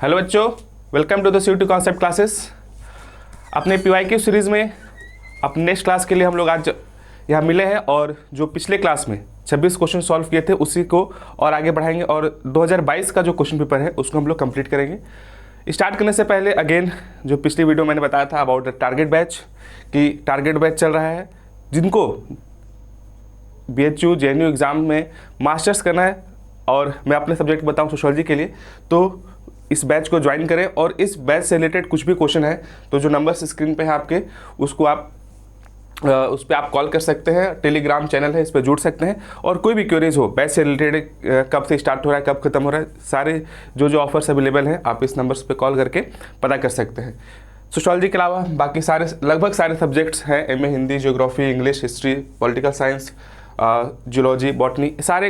Hello बच्चों, welcome to the CO2 concept classes. अपने PYQ series में अपने नेक्स्ट क्लास के लिए हम लोग आज यहाँ मिले हैं और जो पिछले क्लास में 26 क्वेश्चन सॉल्व किए थे उसी को और आगे बढ़ाएंगे और 2022 का जो क्वेश्चन पेपर है उसको हम लोग कंप्लीट करेंगे। स्टार्ट करने से पहले अगेन जो पिछली वीडियो मैंने बताया था अबाउट द टारगेट बैच कि टारगेट बैच चल रहा है जिनको BHU JNU एग्ज़ाम में मास्टर्स करना है और मैं अपने सब्जेक्ट बताऊँ सोशोलॉजी के लिए, तो इस बैच को ज्वाइन करें और इस बैच से रिलेटेड कुछ भी क्वेश्चन है तो जो नंबर्स स्क्रीन पे है आपके उसको आप उस पर आप कॉल कर सकते हैं। टेलीग्राम चैनल है, इस पर जुड़ सकते हैं और कोई भी क्वेरीज हो बैच से रिलेटेड, कब से स्टार्ट हो रहा है कब खत्म हो रहा है, सारे जो ऑफर्स अवेलेबल हैं आप इस नंबर्स पे कॉल करके पता कर सकते हैं। सोशोलॉजी के अलावा बाकी सारे लगभग सारे सब्जेक्ट्स हैं, MA Hindi, geography, English, history, political science, zoology, botany, सारे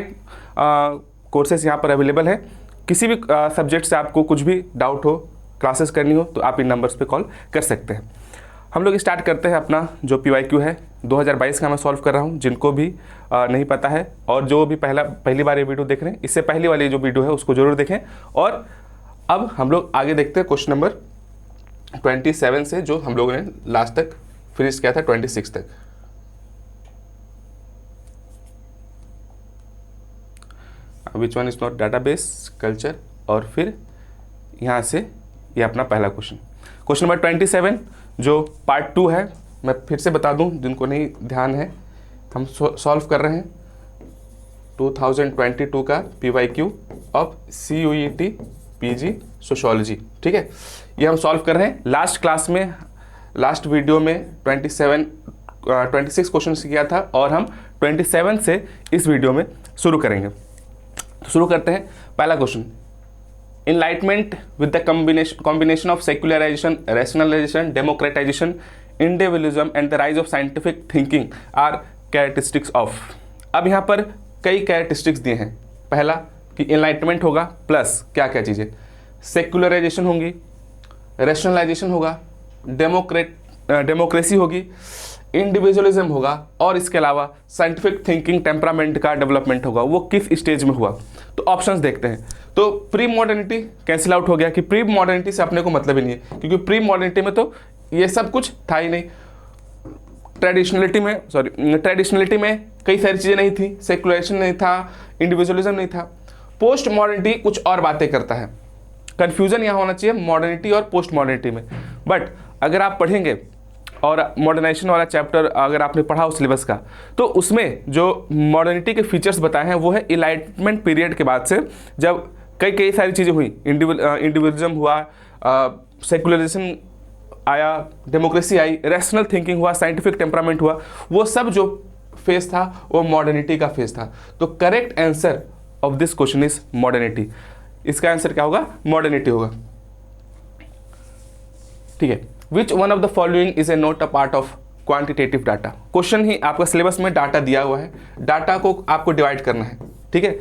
कोर्सेज यहाँ पर अवेलेबल हैं। किसी भी सब्जेक्ट से आपको कुछ भी डाउट हो, क्लासेस करनी हो तो आप इन नंबर्स पे कॉल कर सकते हैं। हम लोग स्टार्ट करते हैं अपना जो PYQ है 2022 का मैं सॉल्व कर रहा हूँ। जिनको भी नहीं पता है और जो भी पहली बार ये वीडियो देख रहे हैं, इससे पहली वाली जो वीडियो है उसको ज़रूर देखें। और अब हम लोग आगे देखते हैं क्वेश्चन नंबर 27 से, जो हम लोगों ने लास्ट तक फिनिश किया था 26 तक। Which one is not database culture, और फिर यहाँ से ये अपना पहला क्वेश्चन नंबर 27 जो पार्ट 2 है। मैं फिर से बता दूं जिनको नहीं ध्यान है, हम सॉल्व कर रहे हैं 2022 का PYQ of CUET PG sociology. ठीक है, ये हम सॉल्व कर रहे हैं। लास्ट वीडियो में 26 क्वेश्चन किया था और हम 27 से इस वीडियो में शुरू करेंगे। तो शुरू करते हैं। पहला question, enlightenment with the combination of secularisation, rationalisation, democratisation, individualism and the rise of scientific thinking are characteristics of. अब यहाँ पर कई कैरेक्टरिस्टिक्स दिए हैं। पहला कि इनलाइटमेंट होगा प्लस क्या क्या चीज़ें, सेक्युलराइजेशन होगी, रैशनलाइजेशन होगा, डेमोक्रेसी होगी, इंडिविजुअलिज्म होगा और इसके अलावा साइंटिफिक थिंकिंग टेम्परामेंट का डेवलपमेंट होगा। वो किस स्टेज में हुआ, तो ऑप्शंस देखते हैं। तो प्री मॉडर्निटी कैंसिल आउट हो गया कि प्री मॉडर्निटी से अपने को मतलब ही नहीं है, क्योंकि प्री मॉडर्निटी में तो ये सब कुछ था ही नहीं। ट्रेडिशनलिटी में कई सारी चीज़ें नहीं थी, सेकुलराइजेशन नहीं था, इंडिविजुअलिज्म नहीं था। पोस्ट मॉडर्निटी कुछ और बातें करता है। कन्फ्यूजन यहाँ होना चाहिए मॉडर्निटी और पोस्ट मॉडर्निटी में। बट अगर आप पढ़ेंगे और मॉडर्नाइजेशन वाला चैप्टर अगर आपने पढ़ा हो सिलेबस का, तो उसमें जो मॉडर्निटी के फीचर्स बताए हैं वो है इनलाइटमेंट पीरियड के बाद से, जब कई सारी चीज़ें हुई, इंडिविजुअलिज्म हुआ, सेकुलरिज्म आया, डेमोक्रेसी आई, रैशनल थिंकिंग हुआ, साइंटिफिक टेम्परामेंट हुआ, वो सब जो फेज था वो मॉडर्निटी का फेज था। तो correct answer of this question is modernity. इसका आंसर क्या होगा, मॉडर्निटी होगा। ठीक है, which one of the following is a not a part of quantitative data. Question ही आपका सिलेबस में डाटा दिया हुआ है, डाटा को आपको डिवाइड करना है। ठीक है,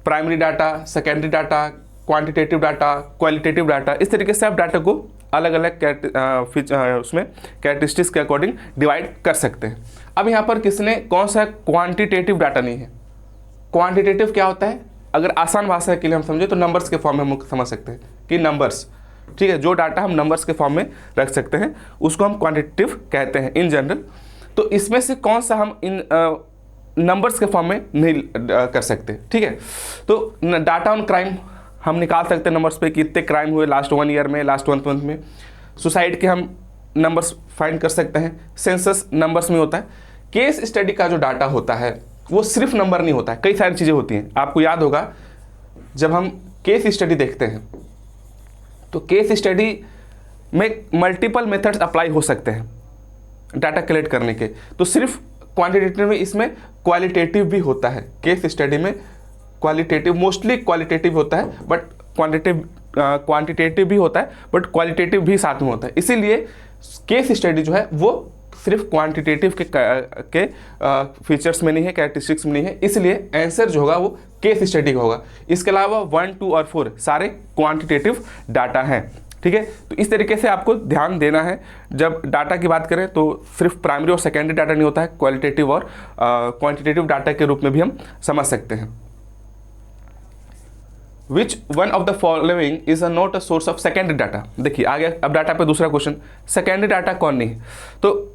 primary data, secondary data, quantitative data, qualitative data, इस तरीके से आप डाटा को अलग अलग उसमें कैरेक्टरिस्टिक्स के अकॉर्डिंग डिवाइड कर सकते हैं। अब यहाँ पर किसने कौन सा क्वांटिटेटिव डाटा नहीं है। क्वांटिटेटिव क्या होता है, अगर आसान भाषा के लिए हम समझे तो नंबर्स के फॉर्म में हम समझ सकते हैं कि नंबर्स, ठीक है, जो डाटा हम नंबर्स के फॉर्म में रख सकते हैं उसको हम क्वांटिटेटिव कहते हैं इन जनरल। तो इसमें से कौन सा हम इन नंबर्स के फॉर्म में नहीं कर सकते। ठीक है, तो डाटा ऑन क्राइम हम निकाल सकते हैं नंबर्स पे कि इतने क्राइम हुए लास्ट 1 ईयर में, लास्ट 1 मंथ में। सुसाइड के हम नंबर्स फाइंड कर सकते हैं, सेंसस नंबर्स में होता है। केस स्टडी का जो डाटा होता है वो सिर्फ नंबर नहीं होता है, कई सारी चीज़ें होती हैं। आपको याद होगा जब हम केस स्टडी देखते हैं तो केस स्टडी में मल्टीपल मेथड्स अप्लाई हो सकते हैं डाटा कलेक्ट करने के। तो सिर्फ क्वांटिटेटिव में, इसमें क्वालिटेटिव भी होता है। केस स्टडी में क्वालिटेटिव, मोस्टली क्वालिटेटिव होता है, बट क्वांटिटेटिव भी होता है, बट क्वालिटेटिव भी साथ में होता है। इसीलिए केस स्टडी जो है वो सिर्फ क्वांटिटेटिव के फीचर्स में नहीं है, कैरेक्टरिस्टिक्स में नहीं है। इसलिए आंसर जो होगा वो केस स्टडी का होगा। इसके अलावा 1, 2 और 4 सारे क्वांटिटेटिव डाटा हैं। ठीक है, तो इस तरीके से आपको ध्यान देना है। जब डाटा की बात करें तो सिर्फ प्राइमरी और सेकेंडरी डाटा नहीं होता है, क्वालिटेटिव और क्वांटिटेटिव डाटा के रूप में भी हम समझ सकते हैं। विच one of the following is a not a source of secondary data. देखिए आगे अब डाटा पे दूसरा क्वेश्चन, सेकेंडरी डाटा कौन नहीं है। तो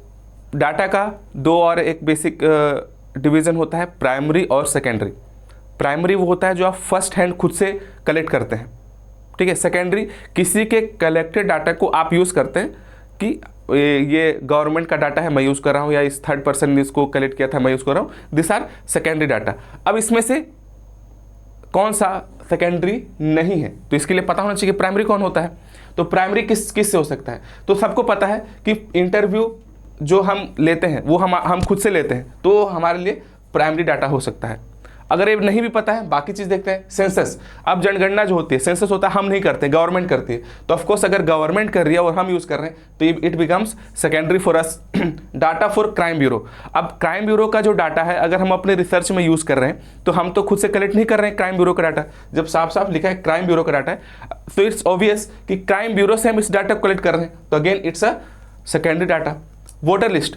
डाटा का दो और एक बेसिक डिवीजन होता है, प्राइमरी और सेकेंडरी। प्राइमरी वो होता है जो आप फर्स्ट हैंड खुद से कलेक्ट करते हैं, ठीक है। सेकेंडरी किसी के कलेक्टेड डाटा को आप यूज़ करते हैं कि ये गवर्नमेंट का डाटा है मैं यूज़ कर रहा हूँ, या इस थर्ड पर्सन ने इसको कलेक्ट किया था मैं यूज़ कर रहा हूँ। This are secondary data. अब इसमें से कौन सा सेकेंडरी नहीं है, तो इसके लिए पता होना चाहिए कि प्राइमरी कौन होता है। तो प्राइमरी किस से हो सकता है, तो सबको पता है कि इंटरव्यू जो हम लेते हैं वो हम खुद से लेते हैं, तो हमारे लिए प्राइमरी डाटा हो सकता है। अगर ये नहीं भी पता है, बाकी चीज़ देखते हैं, सेंसस। अब जनगणना जो होती है, सेंसस होता है, हम नहीं करते, गवर्नमेंट करती है। तो ऑफकोर्स अगर गवर्नमेंट कर रही है और हम यूज़ कर रहे हैं तो it becomes secondary for us. Data for crime bureau. अब क्राइम ब्यूरो का जो डाटा है अगर हम अपने रिसर्च में यूज़ कर रहे हैं तो हम तो खुद से कलेक्ट नहीं कर रहे हैं क्राइम ब्यूरो का डाटा। जब साफ साफ लिखा है क्राइम ब्यूरो का डाटा है, तो इट्स ऑब्वियस कि क्राइम ब्यूरो से हम इस डाटा को कलेक्ट कर रहे हैं, तो again it's a secondary data. Voter list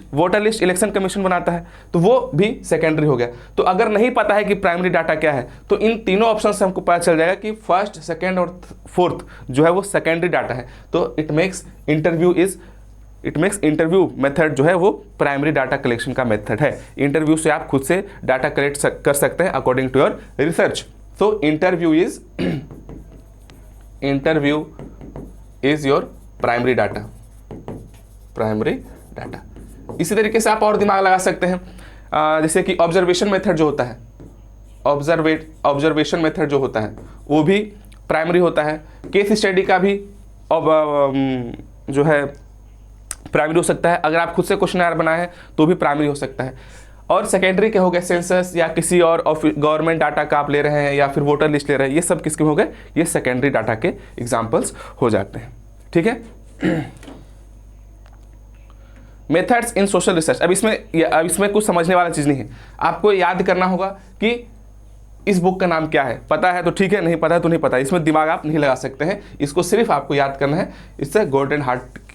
election commission बनाता है, तो वो भी सेकेंडरी हो गया। तो अगर नहीं पता है कि प्राइमरी डाटा क्या है, तो इन तीनों ऑप्शन से हमको पता चल जाएगा कि फर्स्ट, सेकेंड और फोर्थ जो है वो सेकेंडरी डाटा है। तो इट मेक्स इंटरव्यू मेथड जो है वो प्राइमरी डाटा कलेक्शन का मेथड है। इंटरव्यू से आप खुद से डाटा कलेक्ट कर सकते हैं अकॉर्डिंग टू योर रिसर्च। तो interview is your primary data. इसी तरीके से आप और दिमाग लगा सकते हैं, जैसे कि ऑब्जर्वेशन मेथड जो होता है, ऑब्जर्वेशन मेथड जो होता है वो भी प्राइमरी होता है। केस स्टडी का भी जो है प्राइमरी हो सकता है। अगर आप खुद से क्वेश्चनर बनाए हैं तो भी प्राइमरी हो सकता है। और सेकेंडरी के हो गए सेंसस या किसी और गवर्नमेंट डाटा का आप ले रहे हैं, या फिर वोटर लिस्ट ले रहे हैं, ये सब किसके हो गए, ये सेकेंडरी डाटा के एग्जाम्पल्स हो जाते हैं, ठीक है। Methods in social research. अब इसमें कुछ समझने वाला चीज़ नहीं है, आपको याद करना होगा कि इस बुक का नाम क्या है। पता है तो ठीक है, नहीं पता है तो नहीं पता, इसमें दिमाग आप नहीं लगा सकते हैं। इसको सिर्फ आपको याद करना है। इससे गोल्डन हार्ट की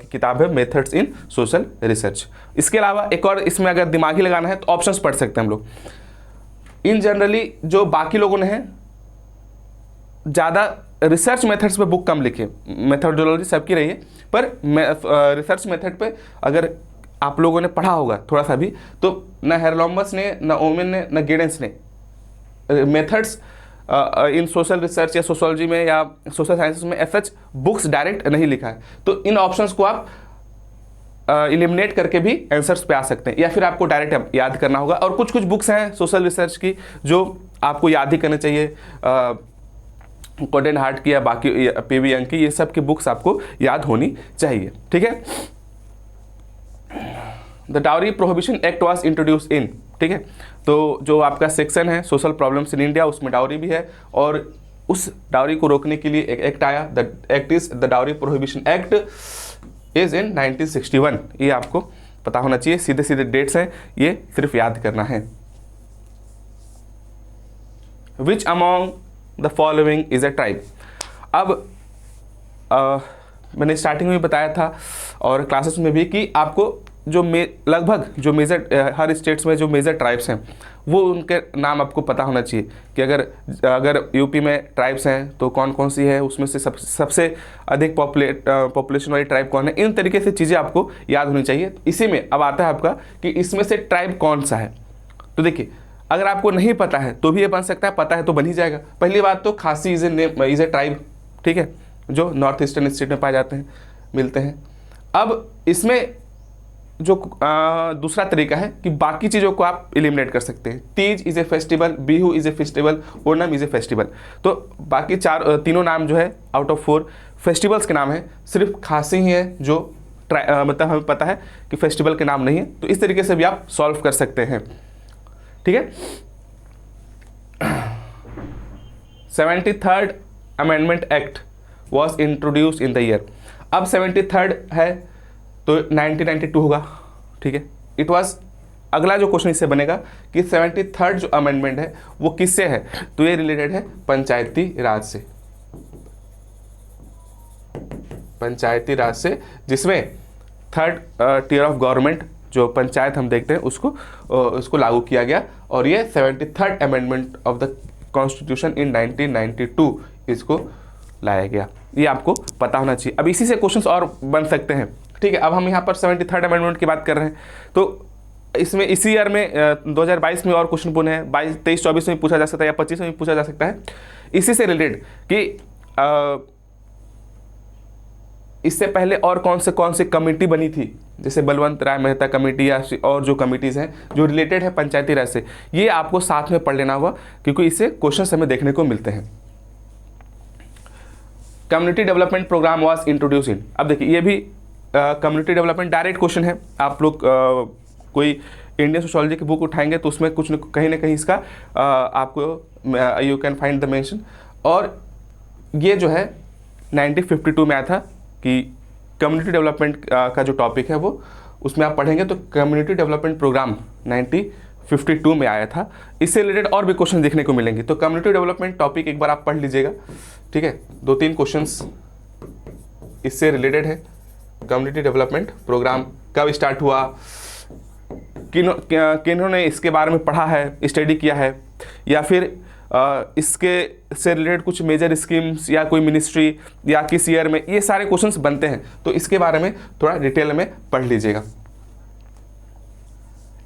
किताब है, मेथड्स इन सोशल रिसर्च। इसके अलावा एक और इसमें अगर दिमाग ही लगाना है तो ऑप्शंस पढ़ सकते हैं हम लोग। इन जनरली जो बाकी लोगों ने हैं ज़्यादा रिसर्च मेथड्स पे बुक कम लिखे, मेथडोलॉजी सबकी रही है, पर रिसर्च मेथड पे अगर आप लोगों ने पढ़ा होगा थोड़ा सा भी, तो न हेरलॉम्बस ने, न ओमेन ने, न गिडेंस ने मेथड्स इन सोशल रिसर्च या सोशोलॉजी में या सोशल साइंसेस में एसच बुक्स डायरेक्ट नहीं लिखा है। तो इन ऑप्शंस को आप इलिमिनेट करके भी आंसर्स पे आ सकते हैं, या फिर आपको डायरेक्ट याद करना होगा। और कुछ बुक्स हैं सोशल रिसर्च की जो आपको याद ही करनी चाहिए, गोल्डन हार्ट की या बाकी पी.वी. यंग की, ये सब की बुक्स आपको याद होनी चाहिए, ठीक है। The dowry prohibition act was introduce इन, ठीक है। तो जो आपका सेक्शन है सोशल प्रॉब्लम्स इन इंडिया, उसमें डाउरी भी है, और उस डाउरी को रोकने के लिए एक एक्ट आया। The act is the dowry prohibition act is in 1961। ये आपको पता होना चाहिए, सीधे सीधे डेट्स हैं, ये सिर्फ याद करना है। Which among the following is a tribe. अब मैंने स्टार्टिंग में बताया था और क्लासेस में भी कि आपको जो लगभग जो मेजर हर स्टेट्स में जो मेजर ट्राइब्स हैं वो उनके नाम आपको पता होना चाहिए कि अगर यूपी में ट्राइब्स हैं तो कौन कौन सी है, उसमें से सबसे अधिक पॉपुलेशन वाली ट्राइब कौन है। इन तरीके से चीज़ें आपको याद होनी चाहिए। इसी में अब आता है आपका कि इसमें से ट्राइब कौन सा है। तो देखिए, अगर आपको नहीं पता है तो भी ये बन सकता है, पता है तो बन ही जाएगा। पहली बात तो खासी इज ए ट्राइब, ठीक है, जो नॉर्थ ईस्टर्न स्टेट में पाए जाते हैं, मिलते हैं। अब इसमें जो दूसरा तरीका है कि बाकी चीज़ों को आप एलिमिनेट कर सकते हैं। Teej is a festival, Bihu is a festival, Onam is a festival. तो बाकी तीनों नाम जो है आउट ऑफ 4 फेस्टिवल्स के नाम है, सिर्फ खासी ही है जो मतलब हमें पता है कि फेस्टिवल के नाम नहीं है। तो इस तरीके से भी आप सॉल्व कर सकते हैं, ठीक है। 73rd amendment act was introduce in the year. अब 73rd है तो 1992 होगा, ठीक है। इट वाज, अगला जो क्वेश्चन इससे बनेगा कि 73rd जो अमेंडमेंट है वो किससे है, तो ये रिलेटेड है पंचायती राज से। पंचायती राज से, जिसमें 3rd टियर ऑफ गवर्नमेंट जो पंचायत हम देखते हैं उसको लागू किया गया। और ये 73rd amendment of the constitution in 1992 इसको लाया गया। ये आपको पता होना चाहिए। अब इसी से क्वेश्चंस और बन सकते हैं, ठीक है। अब हम यहाँ पर 73rd अमेंडमेंट की बात कर रहे हैं, तो इसमें इसी ईयर में 2022 में और क्वेश्चन पुणे है, 22, 23, 24 में पूछा जा सकता है या 25 में भी पूछा जा सकता है इसी से रिलेटेड कि इससे पहले और कौन से कमेटी बनी थी, जैसे बलवंत राय मेहता कमेटी या और जो कमेटीज़ हैं जो रिलेटेड है पंचायती राज से, ये आपको साथ में पढ़ लेना होगा क्योंकि इससे क्वेश्चन हमें देखने को मिलते हैं। Community development programme was introduce in, अब देखिए ये भी कम्युनिटी डेवलपमेंट डायरेक्ट क्वेश्चन है। आप लोग कोई इंडियन सोशोलॉजी की बुक उठाएंगे तो उसमें कुछ कहीं ना कहीं इसका आपको you can find the mention. और ये जो है 1952 में आया था कि कम्युनिटी डेवलपमेंट का जो टॉपिक है वो उसमें आप पढ़ेंगे तो कम्युनिटी डेवलपमेंट प्रोग्राम 1952 में आया था। इससे रिलेटेड और भी क्वेश्चन देखने को मिलेंगे, तो कम्युनिटी डेवलपमेंट टॉपिक एक बार आप पढ़ लीजिएगा, ठीक है। 2-3 क्वेश्चंस इससे रिलेटेड है। कम्युनिटी डेवलपमेंट प्रोग्राम कब स्टार्ट हुआ, किन्होंने इसके बारे में पढ़ा है, स्टडी किया है, या फिर इसके से रिलेटेड कुछ मेजर स्कीम्स या कोई मिनिस्ट्री या किस ईयर में, ये सारे क्वेश्चंस बनते हैं, तो इसके बारे में थोड़ा डिटेल में पढ़ लीजिएगा।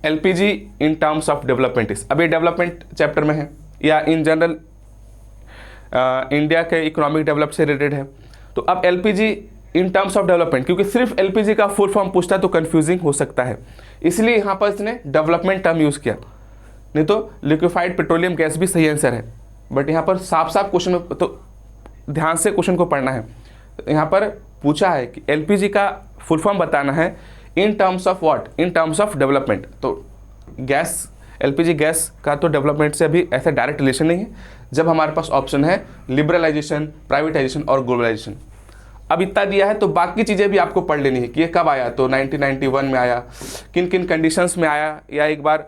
LPG in terms of development is, अब ये डेवलपमेंट चैप्टर में है या इन जनरल इंडिया के इकोनॉमिक डेवलप से रिलेटेड है। तो अब LPG in terms of development, क्योंकि सिर्फ एलपीजी का फुल फॉर्म पूछता है तो कंफ्यूजिंग हो सकता है, इसलिए यहाँ पर इसने डेवलपमेंट टर्म यूज़ किया, नहीं तो लिक्विफाइड पेट्रोलियम गैस भी सही आंसर है। बट यहाँ पर साफ साफ क्वेश्चन में तो ध्यान से क्वेश्चन को पढ़ना है। यहाँ पर पूछा है कि एलपीजी का फुल फॉर्म बताना है in terms of what, in terms of development. तो गैस, एलपीजी गैस का तो डेवलपमेंट से अभी ऐसा डायरेक्ट रिलेशन नहीं है, जब हमारे पास ऑप्शन है लिबरलाइजेशन, प्राइवेटाइजेशन और ग्लोबलाइजेशन। अब इतना दिया है तो बाकी चीज़ें भी आपको पढ़ लेनी है कि ये कब आया, तो 1991 में आया, किन किन कंडीशंस में आया, या एक बार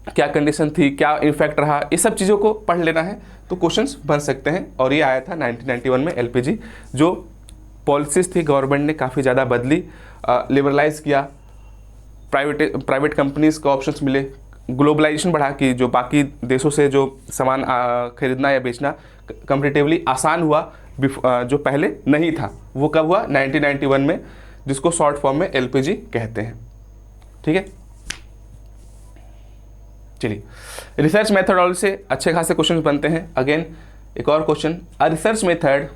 क्या कंडीशन थी, क्या इफेक्ट रहा, ये सब चीज़ों को पढ़ लेना है तो क्वेश्चंस बन सकते हैं। और ये आया था 1991 में एलपीजी, जो पॉलिसीज़ थी गवर्नमेंट ने काफ़ी ज़्यादा बदली, लिबरलाइज किया, प्राइवेट कंपनीज़ को ऑप्शंस मिले, ग्लोबलाइजेशन बढ़ा कि जो बाकी देशों से जो सामान खरीदना या बेचना कंपेरेटिवली आसान हुआ, जो पहले नहीं था। वो कब हुआ, 1991 में, जिसको शॉर्ट फॉर्म में एलपीजी कहते हैं, ठीक है। चलिए, रिसर्च मेथडोलॉजी से अच्छे खासे क्वेश्चन बनते हैं। अगेन एक और question, a research method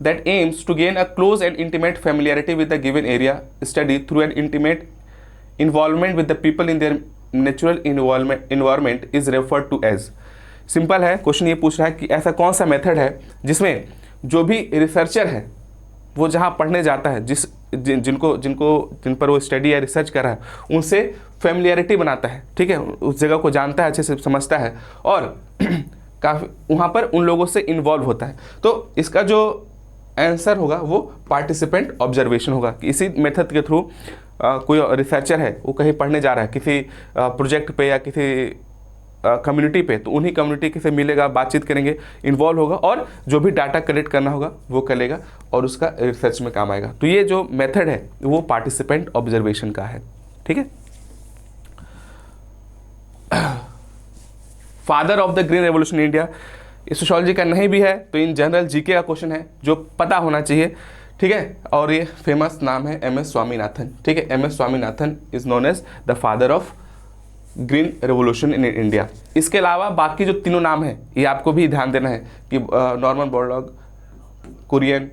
that aims to gain a close and intimate familiarity with the given area study through an intimate involvement with the people in their natural environment is referred to as। Simple है, question ये पूछ रहा है कि ऐसा कौन सा method है जिसमें जो भी रिसर्चर है वो जहाँ पढ़ने जाता है, जिन पर वो स्टडी या रिसर्च कर रहा है, उनसे फेमिलियरिटी बनाता है, ठीक है, उस जगह को जानता है, अच्छे से समझता है और काफ़ी वहाँ पर उन लोगों से इन्वॉल्व होता है। तो इसका जो आंसर होगा वो पार्टिसिपेंट ऑब्जर्वेशन होगा कि इसी मेथड के थ्रू कोई रिसर्चर है वो कहीं पढ़ने जा रहा है किसी प्रोजेक्ट पे या किसी कम्युनिटी पे, तो उन्हीं कम्युनिटी से मिलेगा, बातचीत करेंगे, इन्वॉल्व होगा और जो भी डाटा कलेक्ट करना होगा वो करेगा और उसका रिसर्च में काम आएगा। तो ये जो मेथड है वो पार्टिसिपेंट ऑब्जर्वेशन का है, ठीक है। Father of the green revolution India, sociology का नहीं भी है तो इन जनरल जीके का क्वेश्चन है जो पता होना चाहिए, ठीक है। और ये फेमस नाम है MS स्वामीनाथन, ठीक है। MS Swaminathan is known as the father of green revolution in India. इसके अलावा बाकी जो तीनों नाम हैं ये आपको भी ध्यान देना है कि नॉर्मन बोरलॉग, कुरियन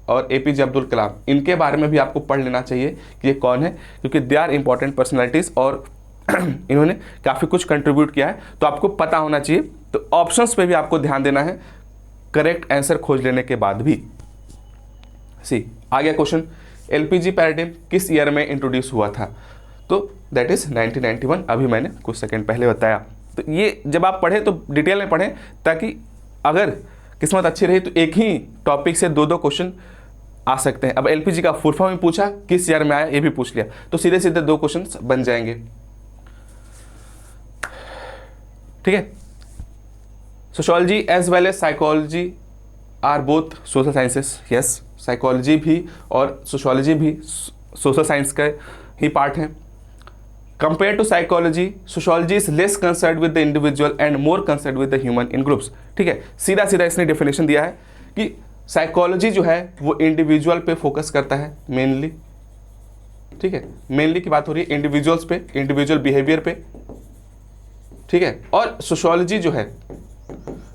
और APJ अब्दुल कलाम, इनके बारे में भी आपको पढ़ लेना चाहिए कि ये कौन है, क्योंकि दे आर इंपॉर्टेंट पर्सनैलिटीज़ और इन्होंने काफ़ी कुछ कंट्रीब्यूट किया है, तो आपको पता होना चाहिए। तो ऑप्शंस पे भी आपको ध्यान देना है करेक्ट आंसर खोज लेने के बाद भी। आ गया क्वेश्चन, LPG पैराडिम किस ईयर में इंट्रोड्यूस हुआ था, तो दैट इज 1991, अभी मैंने कुछ सेकंड पहले बताया। तो ये जब आप पढ़ें तो डिटेल में पढ़ें, ताकि अगर किस्मत अच्छी रही तो एक ही टॉपिक से 2-2 क्वेश्चन आ सकते हैं। अब LPG का फुल फॉर्म भी पूछा, किस ईयर में आया ये भी पूछ लिया, तो सीधे सीधे 2 क्वेश्चन बन जाएंगे, ठीक है। Sociology as well as psychology are both social sciences, yes, psychology भी और सोशोलॉजी भी सोशल साइंस का ही पार्ट है। Compare to psychology, sociology is less concern with the individual and more concern with the human in groups. ठीक है, सीधा सीधा इसने डेफिनेशन दिया है कि साइकोलॉजी जो है वो इंडिविजुअल पे फोकस करता है मेनली। ठीक है, मेनली की बात हो रही है इंडिविजुअल्स पे, इंडिविजुअल बिहेवियर पे। ठीक है, और सोशोलॉजी जो है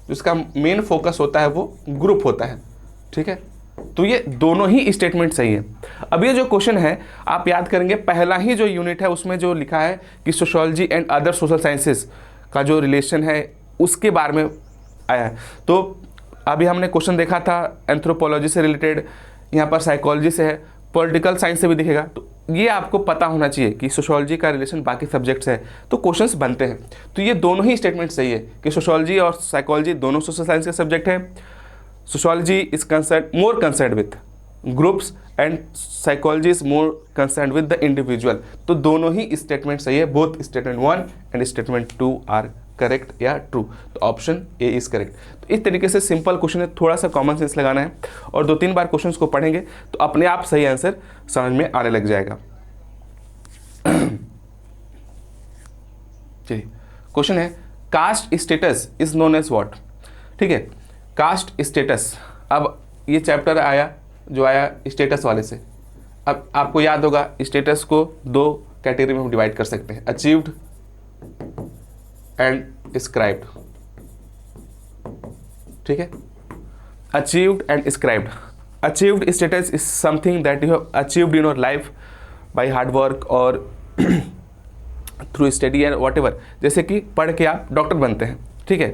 जिसका मेन फोकस होता है वो ग्रुप होता है। ठीक है, तो ये दोनों ही स्टेटमेंट सही है। अब ये जो क्वेश्चन है आप याद करेंगे, पहला ही जो यूनिट है उसमें जो लिखा है कि sociology and other social sciences का जो रिलेशन है उसके बारे में आया है। तो अभी हमने क्वेश्चन देखा था एंथ्रोपोलॉजी से रिलेटेड, यहाँ पर साइकोलॉजी से है, पॉलिटिकल साइंस से भी दिखेगा। तो ये आपको पता होना चाहिए कि सोशोलॉजी का रिलेशन बाकी सब्जेक्ट से है, तो क्वेश्चंस बनते हैं। तो ये दोनों ही स्टेटमेंट सही है कि सोशोलॉजी और साइकोलॉजी दोनों सोशल साइंस के सब्जेक्ट है। Sociology is concern more concern with groups and psychology is more concern with the individual. तो दोनों ही स्टेटमेंट सही है, both statement 1 and statement 2 are correct या ट्रू। तो ऑप्शन ए इज करेक्ट। तो इस तरीके से सिंपल क्वेश्चन है, थोड़ा सा कॉमन सेंस लगाना है और 2-3 बार क्वेश्चंस को पढ़ेंगे तो अपने आप सही आंसर समझ में आने लग जाएगा। चलिए, क्वेश्चन है caste status is known as what. ठीक है, कास्ट स्टेटस, अब ये चैप्टर आया जो आया स्टेटस वाले से। अब आपको याद होगा स्टेटस को 2 कैटेगरी में हम डिवाइड कर सकते हैं, अचीव्ड एंड डिस्क्राइब्ड। ठीक है, achieved and described. Achieved status is something that you have achieved in your life by hard work और through study and whatever. जैसे कि पढ़ के आप डॉक्टर बनते हैं। ठीक है,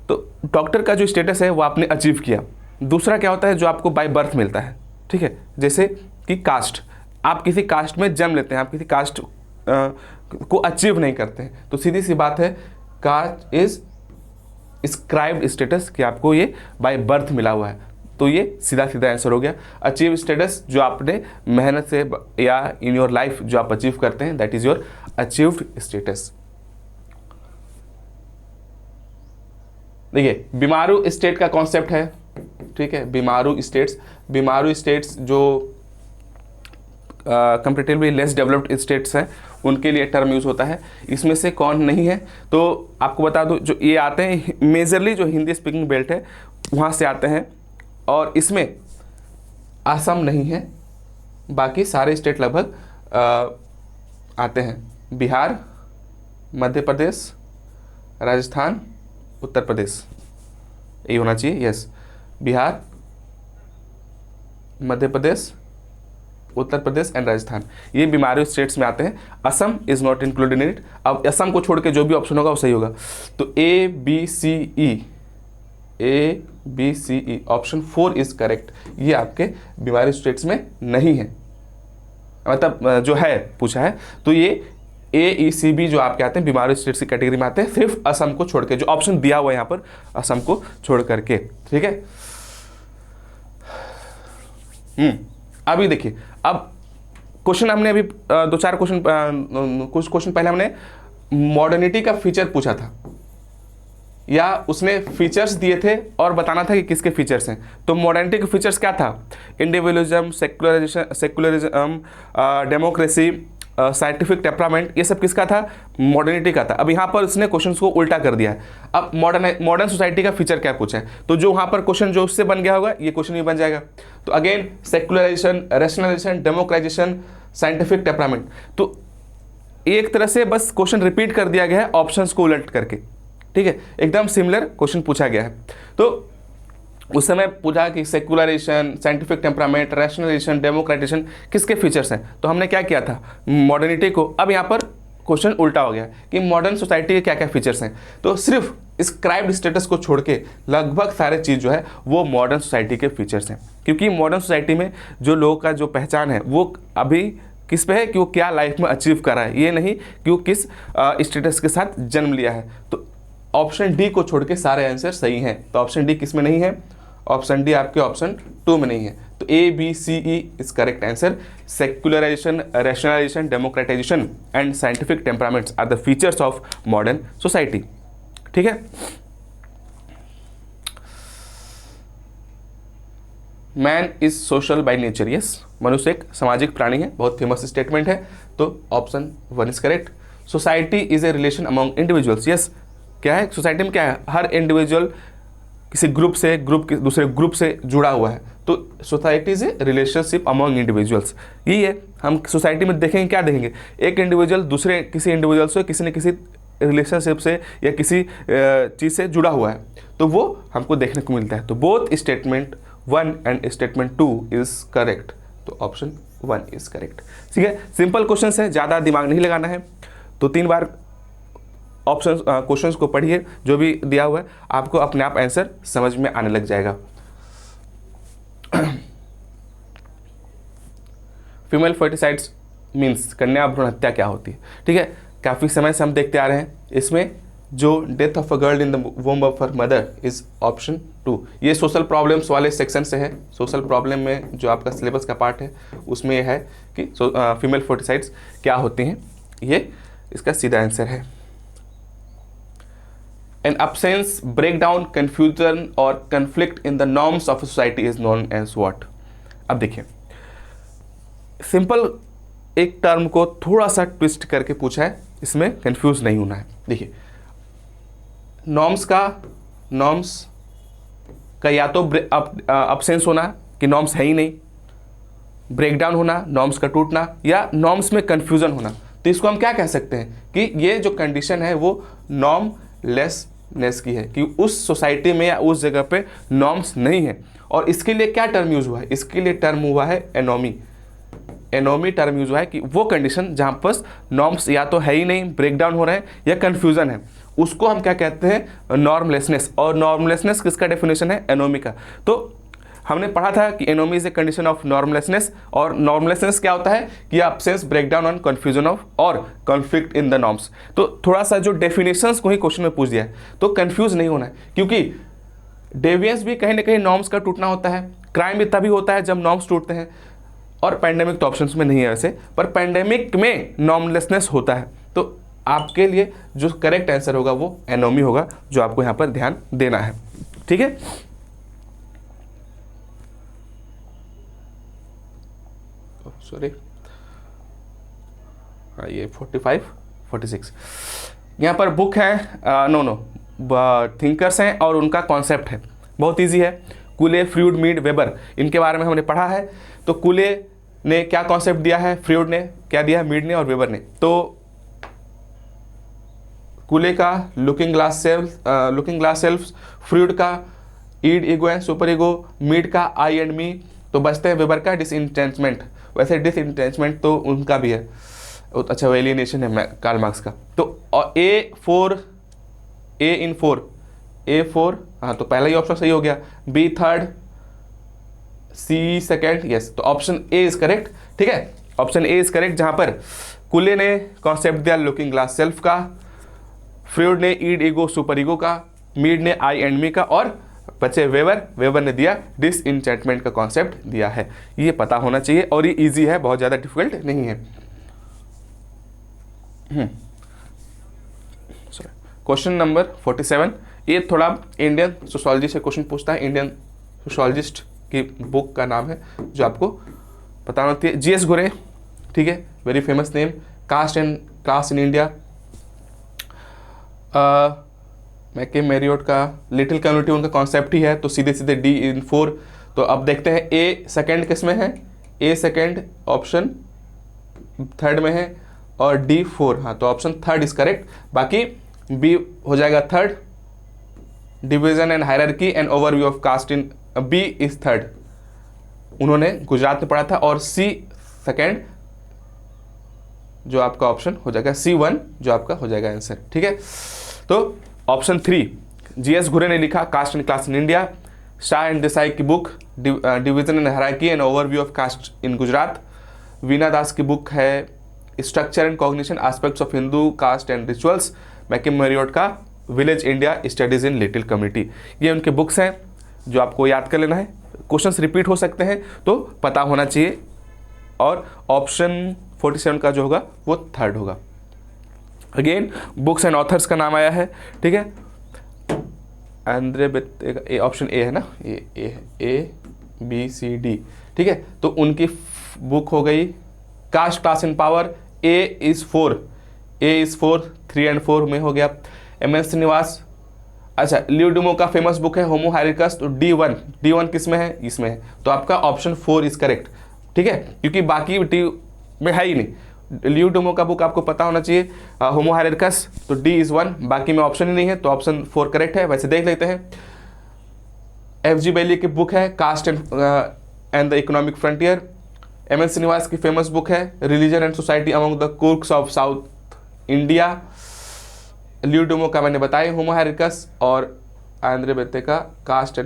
तो डॉक्टर का जो स्टेटस है वो आपने अचीव किया। दूसरा क्या होता है जो आपको बाय बर्थ मिलता है। ठीक है, जैसे कि कास्ट, आप किसी कास्ट में जन्म लेते हैं, आप किसी कास्ट को अचीव नहीं करते हैं, तो सीधी सी बात है कास्ट इज स्क्राइब्ड स्टेटस कि आपको ये बाय बर्थ मिला हुआ है। तो ये सीधा सीधा आंसर हो गया। अचीव स्टेटस जो आपने मेहनत से या इन योर लाइफ जो आप अचीव करते हैं, that is your achieved status. देखिए, बीमारू स्टेट का कॉन्सेप्ट है। ठीक है, बीमारू स्टेट्स जो कंपेरेटिवली लेस डेवलप्ड स्टेट्स हैं उनके लिए टर्म यूज़ होता है। इसमें से कौन नहीं है तो आपको बता दूं, जो ये आते हैं मेजरली जो हिंदी स्पीकिंग बेल्ट है वहाँ से आते हैं, और इसमें असम नहीं है, बाकी सारे स्टेट लगभग आते हैं। बिहार, मध्य प्रदेश, राजस्थान, उत्तर प्रदेश, यही होना चाहिए। यस, बिहार, मध्य प्रदेश, उत्तर प्रदेश एंड राजस्थान, ये बीमारी स्टेट्स में आते हैं। Assam is not included in it. अब असम को छोड़ के जो भी ऑप्शन होगा वो सही होगा। तो A B C E option 4 is correct. ये आपके बीमारी स्टेट्स में नहीं है, मतलब जो है पूछा है। तो ये AECB जो आपके आते हैं बीमारी स्टेट्स की कैटेगरी में आते हैं, सिर्फ असम को छोड़ के, जो ऑप्शन दिया हुआ है यहाँ पर असम को छोड़ करके। ठीक है, अभी देखिए, अब क्वेश्चन हमने अभी 2-4 क्वेश्चन, कुछ क्वेश्चन पहले हमने मॉडर्निटी का फीचर पूछा था, या उसने फीचर्स दिए थे और बताना था कि किसके फीचर्स हैं। तो मॉडर्निटी के फीचर्स क्या था? Individualism, secularism, democracy, scientific temperament, ये सब किसका था? मॉडर्निटी का था। अब यहाँ पर उसने क्वेश्चंस को उल्टा कर दिया है। अब मॉडर्न सोसाइटी का फीचर क्या पूछा है, तो जो वहाँ पर क्वेश्चन जो उससे बन गया होगा ये क्वेश्चन भी बन जाएगा। तो again secularisation, rationalisation, democratisation, scientific temperament, तो एक तरह से बस क्वेश्चन रिपीट कर दिया गया है ऑप्शंस को उलट करके। ठीक है, एकदम सिमिलर क्वेश्चन पूछा गया है। तो उस समय पूछा कि secularisation, scientific temperament, rationalisation, democratisation किसके फीचर्स हैं, तो हमने क्या किया था? मॉडर्निटी को। अब यहाँ पर क्वेश्चन उल्टा हो गया कि मॉडर्न सोसाइटी के क्या क्या फीचर्स हैं, तो सिर्फ स्क्राइब्ड स्टेटस को छोड़ के लगभग सारे चीज़ जो है वो मॉडर्न सोसाइटी के फीचर्स हैं। क्योंकि मॉडर्न सोसाइटी में जो लोगों का जो पहचान है वो अभी किस पे है कि वो क्या लाइफ में अचीव कर रहा है, ये नहीं कि वो किस स्टेटस के साथ जन्म लिया है। तो ऑप्शन डी को छोड़ के सारे आंसर सही हैं। तो ऑप्शन डी किस में नहीं है? ऑप्शन डी आपके ऑप्शन 2 में नहीं है। तो ABCE is correct answer. Secularisation, rationalisation, democratisation and scientific temperaments are the features of modern society. ठीक है, man is social by nature. Yes, मनुष्य एक सामाजिक प्राणी है, बहुत फेमस स्टेटमेंट है, तो option 1 is correct. Society is a relation among individuals, yes क्या है, सोसाइटी में क्या है, हर इंडिविजुअल किसी ग्रुप से दूसरे ग्रुप से जुड़ा हुआ है, तो society is a relationship among individuals, यही है। हम सोसाइटी में देखेंगे, क्या देखेंगे, एक इंडिविजुअल दूसरे किसी इंडिविजुअल से किसी न किसी रिलेशनशिप से या किसी चीज़ से जुड़ा हुआ है, तो वो हमको देखने को मिलता है। तो both statement 1 and statement 2 is correct, तो ऑप्शन 1 इज करेक्ट। ठीक है, सिंपल क्वेश्चन है, ज़्यादा दिमाग नहीं लगाना है। तो 3 बार ऑप्शन क्वेश्चंस को पढ़िए, जो भी दिया हुआ है आपको अपने आप आंसर समझ में आने लग जाएगा। फीमेल फर्टिसाइड्स मीन्स कन्या भ्रूण हत्या क्या होती है। ठीक है, काफ़ी समय से हम देखते आ रहे हैं, इसमें जो death of a girl in the वोम of her mother is option 2। ये सोशल प्रॉब्लम्स वाले सेक्शन से है। सोशल प्रॉब्लम में जो आपका सिलेबस का पार्ट है उसमें ये है कि फीमेल फर्टिसाइड्स क्या होती हैं, ये इसका सीधा आंसर है। An absence, breakdown, confusion or conflict in the norms of a society is known as what? अब देखिए, सिंपल एक टर्म को थोड़ा सा ट्विस्ट करके पूछा है, इसमें कंफ्यूज नहीं होना है। देखिए, नॉर्म्स का या तो अब्सेंस होना कि नॉर्म्स है ही नहीं, ब्रेकडाउन होना, नॉर्म्स का टूटना, या नॉर्म्स में कंफ्यूजन होना। तो इसको हम क्या कह सकते हैं कि ये जो कंडीशन है वो नॉर्म लेसनेस की है, कि उस सोसाइटी में या उस जगह पे नॉर्म्स नहीं है। और इसके लिए क्या टर्म यूज हुआ है, इसके लिए टर्म हुआ है एनोमी टर्म यूज हुआ है, कि वो कंडीशन जहाँ पर नॉर्म्स या तो है ही नहीं, ब्रेकडाउन हो रहे हैं, या कन्फ्यूजन है, उसको हम क्या कहते हैं, नॉर्मलेसनेस। और नॉर्मलेसनेस किसका डेफिनेशन है, एनोमी का। तो हमने पढ़ा था कि anomie is a condition of normlessness, और नॉर्मलेसनेस क्या होता है कि absence, breakdown on confusion of और कॉन्फ्लिक्ट इन द नॉर्म्स। तो थोड़ा सा जो डेफिनेशंस को ही क्वेश्चन में पूछ दिया है, तो कंफ्यूज नहीं होना है, क्योंकि डेविएंस भी कहीं ना कहीं नॉर्म्स का टूटना होता है, क्राइम भी तभी होता है जब नॉर्म्स टूटते हैं। और पैंडेमिक तो ऑप्शंस में नहीं है वैसे, पर पैंडेमिक में नॉर्मलेसनेस होता है। तो आपके लिए जो करेक्ट आंसर होगा वो एनोमी होगा, जो आपको यहाँ पर ध्यान देना है। ठीक है, सॉरी, हाँ ये 45, 46 यहाँ पर बुक है, थिंकर्स हैं और उनका कॉन्सेप्ट है, बहुत इजी है। कूले, फ्रूड, मीड, वेबर, इनके बारे में हमने पढ़ा है। तो कूले ने क्या कॉन्सेप्ट दिया है, फ्रूड ने क्या दिया है, मीड ने और वेबर ने। तो कूले का लुकिंग ग्लास सेल्फ, फ्रूड का id, ego and super ego, Mead का आई एंड मी, तो बचते हैं वेबर का डिसइंटेंचमेंट। वैसे डिसइंटेंचमेंट तो उनका भी है, अच्छा वो एलियनेशन है कार्ल मार्क्स का। तो ए 4, हाँ तो पहला ही ऑप्शन सही हो गया, बी थर्ड, सी सेकेंड, यस, तो ऑप्शन ए इज करेक्ट। ठीक है, ऑप्शन ए इज करेक्ट, जहां पर कुले ने कॉन्सेप्ट दिया लुकिंग ग्लास सेल्फ का, फ्रूड ने ईड, ईगो, सुपर ईगो का, मीड ने आई एंड मी का, और बचे वेबर ने दिया डिसइंटेंचमेंट का कॉन्सेप्ट दिया है। ये पता होना चाहिए, और ये इजी है, बहुत ज़्यादा डिफिकल्ट नहीं है। क्वेश्चन नंबर 47, ये थोड़ा इंडियन सोशोलॉजी से क्वेश्चन पूछता है। इंडियन सोशोलॉजिस्ट की बुक का नाम है, जो आपको पता होती है, जीएस घुरे। ठीक है, very famous name. Caste and class in India, McKim Marriott का लिटिल कम्युनिटी उनका कॉन्सेप्ट ही है, तो सीधे सीधे डी इन 4। तो अब देखते हैं ए सेकेंड किस में है, ए सेकेंड ऑप्शन थर्ड में है, और डी 4, हाँ तो ऑप्शन थर्ड इज करेक्ट। बाकी बी हो जाएगा third, division and hierarchy and overview of caste in, B is third, उन्होंने गुजरात में पढ़ा था, और सी सेकेंड, जो आपका ऑप्शन हो जाएगा C1, जो आपका हो जाएगा आंसर। ठीक है, तो ऑप्शन 3 जीएस घुरे ने लिखा caste and class in India, Shah and Desai की book division and hierarchy and overview of caste in Gujarat, Veena Das की बुक है structure and cognition aspects of Hindu caste and rituals, McKim Marriott का village India studies in little community. ये उनके books हैं जो आपको याद कर लेना है। क्वेश्चंस रिपीट हो सकते हैं, तो पता होना चाहिए। और ऑप्शन 47 का जो होगा वो थर्ड होगा। अगेन बुक्स एंड ऑथर्स का नाम आया है। ठीक है, ऑप्शन ए है ना, ए बी सी डी। ठीक है, तो उनकी बुक हो गई caste class and power, A is 4 3 and 4 में हो गया। एम एस श्रीनिवास, अच्छा लियो डुमो का फेमस बुक है होमो हायरार्कस, तो D1 किस में है, इसमें है, तो आपका ऑप्शन 4 इज करेक्ट, ठीक है, क्योंकि बाकी डी में है ही नहीं। लियो डुमो का बुक आपको पता होना चाहिए, होमो हायरार्कस, तो D इज 1, बाकी में ऑप्शन ही नहीं है, तो ऑप्शन 4 करेक्ट है। वैसे देख लेते हैं, FG बैली की बुक है caste and the economic frontier. MS Srinivas की फेमस बुक है religion and society among the Coorgs of South India. Leo Dumont का मैंने बताया होमो हायरार्कस, और आंद्रे बेते का कास्ट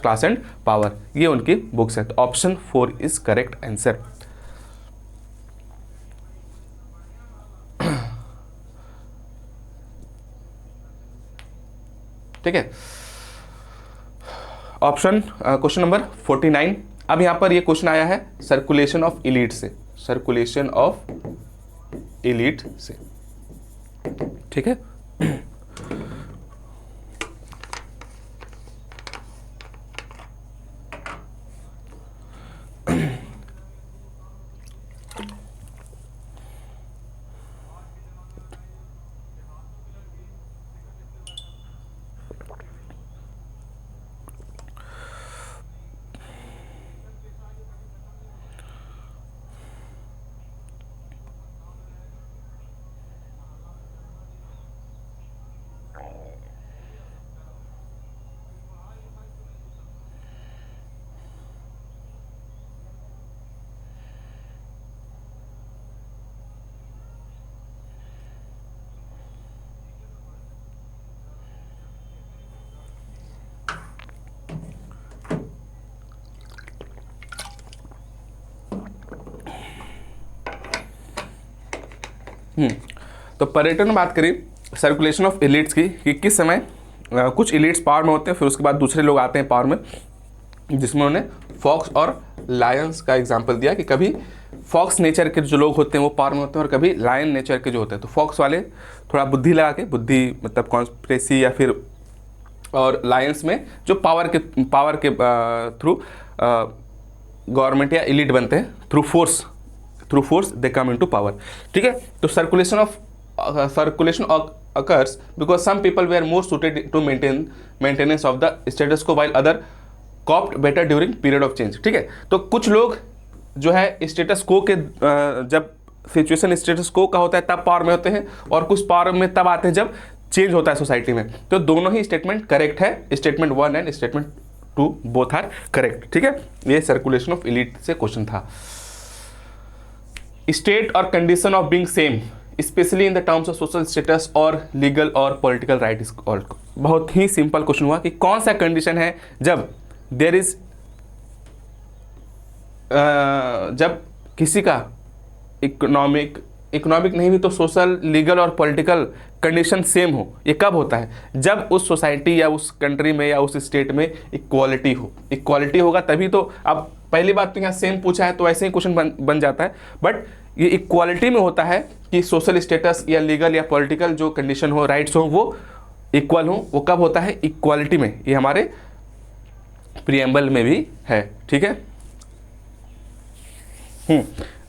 क्लास एंड पावर, ये उनकी बुक्स है, तो ऑप्शन 4 इज करेक्ट आंसर। ठीक है, ऑप्शन क्वेश्चन नंबर 49। अब यहां पर ये क्वेश्चन आया है सर्कुलेशन ऑफ इलीट से, ठीक है। तो पर्यटन में बात करें सर्कुलेशन ऑफ इलीट्स की, कि किस समय कुछ इलीट्स पावर में होते हैं, फिर उसके बाद दूसरे लोग आते हैं पावर में, जिसमें उन्होंने फॉक्स और लायंस का एग्जांपल दिया कि कभी फॉक्स नेचर के जो लोग होते हैं वो पावर में होते हैं, और कभी लायन नेचर के जो होते हैं, तो फॉक्स वाले थोड़ा बुद्धि लगा के, बुद्धि मतलब कॉन्स्पिरेसी या फिर, और लायंस में जो पावर के थ्रू गवर्नमेंट या इलीट बनते हैं, थ्रू फोर्स दे कम इनटू पावर, ठीक है। तो circulation occurs because some people were more suited to maintenance of the status quo while other coped better during period of change, ठीक है। तो कुछ लोग जो है स्टेटस को के जब सिचुएशन स्टेटस को का होता है तब पावर में होते हैं, और कुछ पावर में तब आते हैं जब चेंज होता है सोसाइटी में, तो दोनों ही स्टेटमेंट करेक्ट है, statement 1 and statement 2 both are correct, ठीक है। ये सर्कुलेशन ऑफ इलीट से क्वेश्चन था। स्टेट और condition of being same specially in the terms of social status और लीगल और पॉलिटिकल राइट इज कॉल्ड। बहुत ही सिंपल क्वेश्चन हुआ कि कौन सा कंडीशन है जब देयर इज जब किसी का इकोनॉमिक नहीं भी तो सोशल, लीगल और पॉलिटिकल कंडीशन सेम हो। ये कब होता है? जब उस सोसाइटी या उस कंट्री में या उस स्टेट में इक्वालिटी हो। इक्वालिटी होगा तभी तो, अब पहली बात तो यहाँ सेम पूछा है तो ऐसे ही क्वेश्चन बन जाता है, बट ये इक्वालिटी में होता है कि सोशल स्टेटस या लीगल या पॉलिटिकल जो कंडीशन हो, राइट्स हो, वो इक्वल हो। वो कब होता है? इक्वालिटी में। ये हमारे प्रीएम्बल में भी है, ठीक है।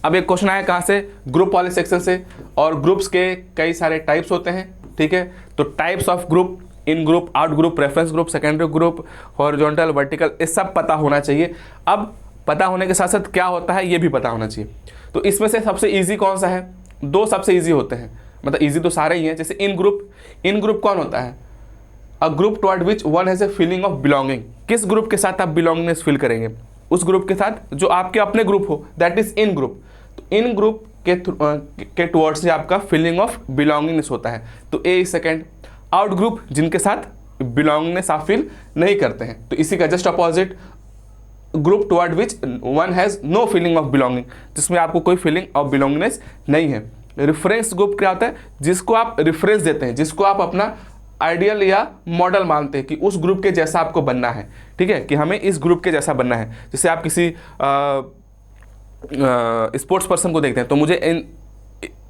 अब एक क्वेश्चन आया कहाँ से? ग्रुप वाले सेक्शन से। और ग्रुप्स के कई सारे टाइप्स होते हैं, ठीक है। तो types of group, in group, out group, reference group, secondary group, horizontal, vertical, ये सब पता होना चाहिए। अब पता होने के साथ साथ क्या होता है ये भी पता होना चाहिए। तो इसमें से सबसे इजी कौन सा है? दो सबसे इजी होते हैं, मतलब इजी तो सारे ही हैं। जैसे इन ग्रुप कौन होता है? A group toward which one has a feeling of belonging. किस ग्रुप के साथ आप बिलोंगिंगनेस फील करेंगे? उस ग्रुप के साथ जो आपके अपने ग्रुप हो, दैट इज इन ग्रुप। तो इन ग्रुप के टुवर्ड्स से आपका फीलिंग ऑफ बिलोंगिंगनेस होता है, तो ए इज सेकेंड। आउट ग्रुप, जिनके साथ बिलोंगिंगनेस आप फील नहीं करते हैं, तो इसी का just opposite group toward which one has no feeling of belonging, जिसमें आपको कोई फीलिंग ऑफ बिलोंगिंगनेस नहीं है। रेफरेंस ग्रुप क्या होता है? जिसको आप रेफरेंस देते हैं, जिसको आप अपना आइडियल या मॉडल मानते हैं कि उस ग्रुप के जैसा आपको बनना है, ठीक है, कि हमें इस ग्रुप के जैसा बनना है। जैसे आप किसी स्पोर्ट्स पर्सन को देखते हैं तो मुझे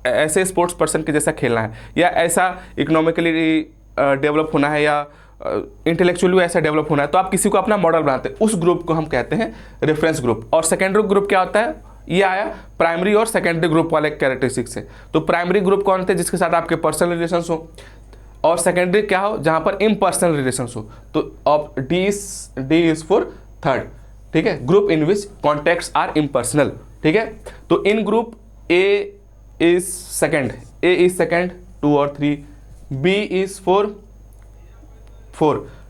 ऐसे स्पोर्ट्स पर्सन के जैसा खेलना है, या ऐसा इकोनॉमिकली डेवलप होना है, या इंटेलेक्चुअली ऐसा डेवलप होना है, तो आप किसी को अपना मॉडल बनाते हैं, उस ग्रुप को हम कहते हैं रेफरेंस ग्रुप। और सेकेंडरी ग्रुप क्या होता है, ये आया प्राइमरी और सेकेंडरी ग्रुप वाले कैरेक्टरिस्टिक्स से। तो प्राइमरी ग्रुप कौन थे, जिसके साथ आपके पर्सनल रिलेशंस हो, और सेकेंडरी क्या हो, जहां पर इम्पर्सनल रिलेशंस हो। तो डी इज फॉर थर्ड, ठीक है, group in which contacts are impersonal, ठीक है। तो in group A is second, 2 और 3, बी इज 4,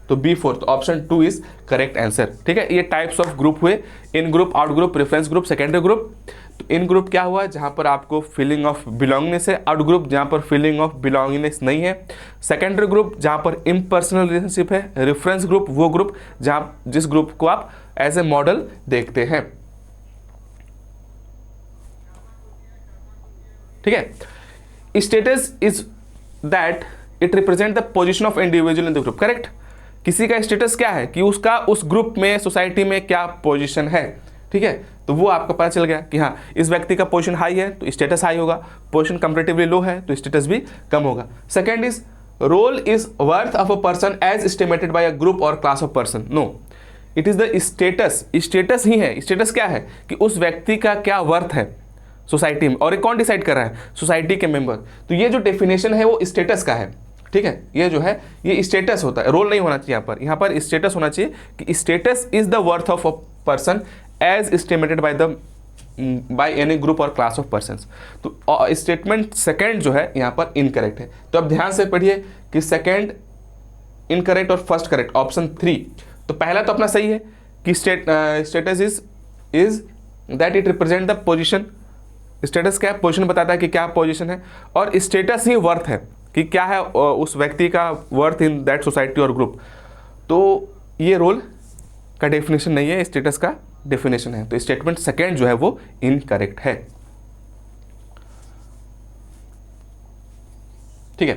तो बी 4, तो ऑप्शन 2 इज करेक्ट आंसर, ठीक है। ये टाइप्स ऑफ ग्रुप हुए, in group, out group, reference group, secondary group. तो इन ग्रुप क्या हुआ, जहां पर आपको फीलिंग ऑफ बिलोंगिंगनेस है, आउट ग्रुप जहां पर फीलिंग ऑफ बिलोंगिंगनेस नहीं है, सेकेंडरी ग्रुप जहां पर इम्पर्सनल रिलेशनशिप है, रेफरेंस ग्रुप वो ग्रुप जिस ग्रुप को आप एज ए मॉडल देखते हैं, ठीक है। Status is that it represent the position of individual in the group, correct. किसी का स्टेटस क्या है कि उसका उस ग्रुप में, सोसाइटी में क्या पोजीशन है, ठीक है। तो वो आपको पता चल गया कि हाँ, इस व्यक्ति का पोजीशन हाई है तो स्टेटस हाई होगा, पोजीशन कंपैरेटिवली लो है तो स्टेटस भी कम होगा। Second is role is worth of a person as estimated by a group और class of person, no, it is the status, status ही है। स्टेटस क्या है कि उस व्यक्ति का क्या वर्थ है सोसाइटी में, और ये कौन डिसाइड कर रहा है, सोसाइटी के मेंबर। तो ये जो डेफिनेशन है वो स्टेटस का है, ठीक है। ये जो है ये स्टेटस होता है, रोल नहीं होना चाहिए यहाँ पर स्टेटस होना चाहिए कि status is the worth of a person as estimated by any group और क्लास ऑफ पर्संस। तो स्टेटमेंट सेकंड जो है यहाँ पर इनकरेक्ट है। तो अब ध्यान से पढ़िए कि सेकंड इनकरेक्ट और फर्स्ट करेक्ट, ऑप्शन 3। तो पहला तो अपना सही है कि status is that it represent the position. Status क्या है, पोजीशन बताता है कि क्या पोजीशन है, और स्टेटस ही वर्थ है कि क्या है उस व्यक्ति का वर्थ इन दैट सोसाइटी और ग्रुप। तो ये रोल का डेफिनेशन नहीं है, स्टेटस का डेफिनेशन है। तो स्टेटमेंट सेकेंड जो है वो इनकरेक्ट है, ठीक है।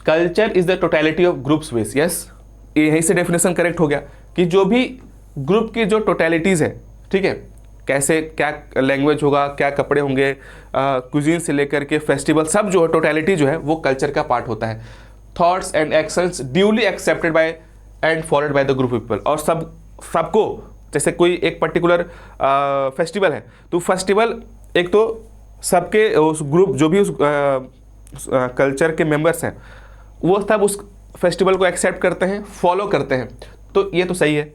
Culture is the totality of groups वेस, यस, यहीं से डेफिनेशन करेक्ट हो गया कि जो भी ग्रुप की जो टोटलिटीज है, ठीक है, कैसे क्या लैंग्वेज होगा, क्या कपड़े होंगे, कुजीन से लेकर के फेस्टिवल, सब जो है टोटलिटी जो है वो कल्चर का पार्ट होता है। Thoughts and actions duly accepted by and followed by the group people, और सबको, जैसे कोई एक पर्टिकुलर फेस्टिवल है तो फेस्टिवल एक तो सबके उस ग्रुप जो भी उस कल्चर के मेंबर्स हैं वो सब उस फेस्टिवल को एक्सेप्ट करते हैं, फॉलो करते हैं, तो ये तो सही है।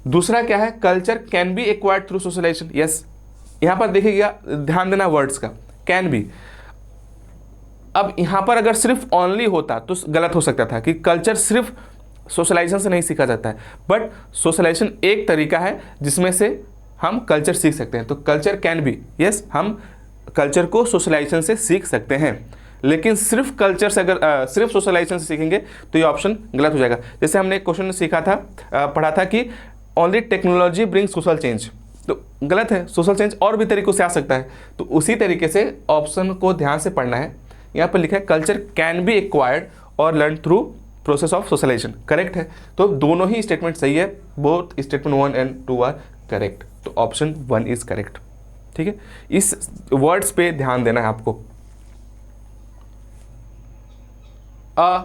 दूसरा क्या है, culture can be acquired through socialization, yes. यहाँ पर देखिएगा, ध्यान देना वर्ड्स का, कैन बी। अब यहाँ पर अगर सिर्फ ओनली होता तो गलत हो सकता था कि कल्चर सिर्फ सोशलाइजेशन से नहीं सीखा जाता है, बट सोशलाइजेशन एक तरीका है जिसमें से हम कल्चर सीख सकते हैं। तो कल्चर कैन बी, यस, हम कल्चर को सोशलाइजेशन से सीख सकते हैं, लेकिन सिर्फ कल्चर से अगर सिर्फ सोशलाइजेशन से सीखेंगे तो ये ऑप्शन गलत हो जाएगा। जैसे हमने एक क्वेश्चन सीखा था, पढ़ा था कि only technology bring social change, तो गलत है, सोशल चेंज और भी तरीकों से आ सकता है। तो उसी तरीके से ऑप्शन को ध्यान से पढ़ना है। यहाँ पर लिखा है कल्चर कैन बी एक्वायर्ड और learn through process of socialization, correct है। तो दोनों ही स्टेटमेंट सही है, both statement 1 and 2 are correct, तो ऑप्शन 1 इज करेक्ट, ठीक है। इस वर्ड्स पे ध्यान देना है आपको। A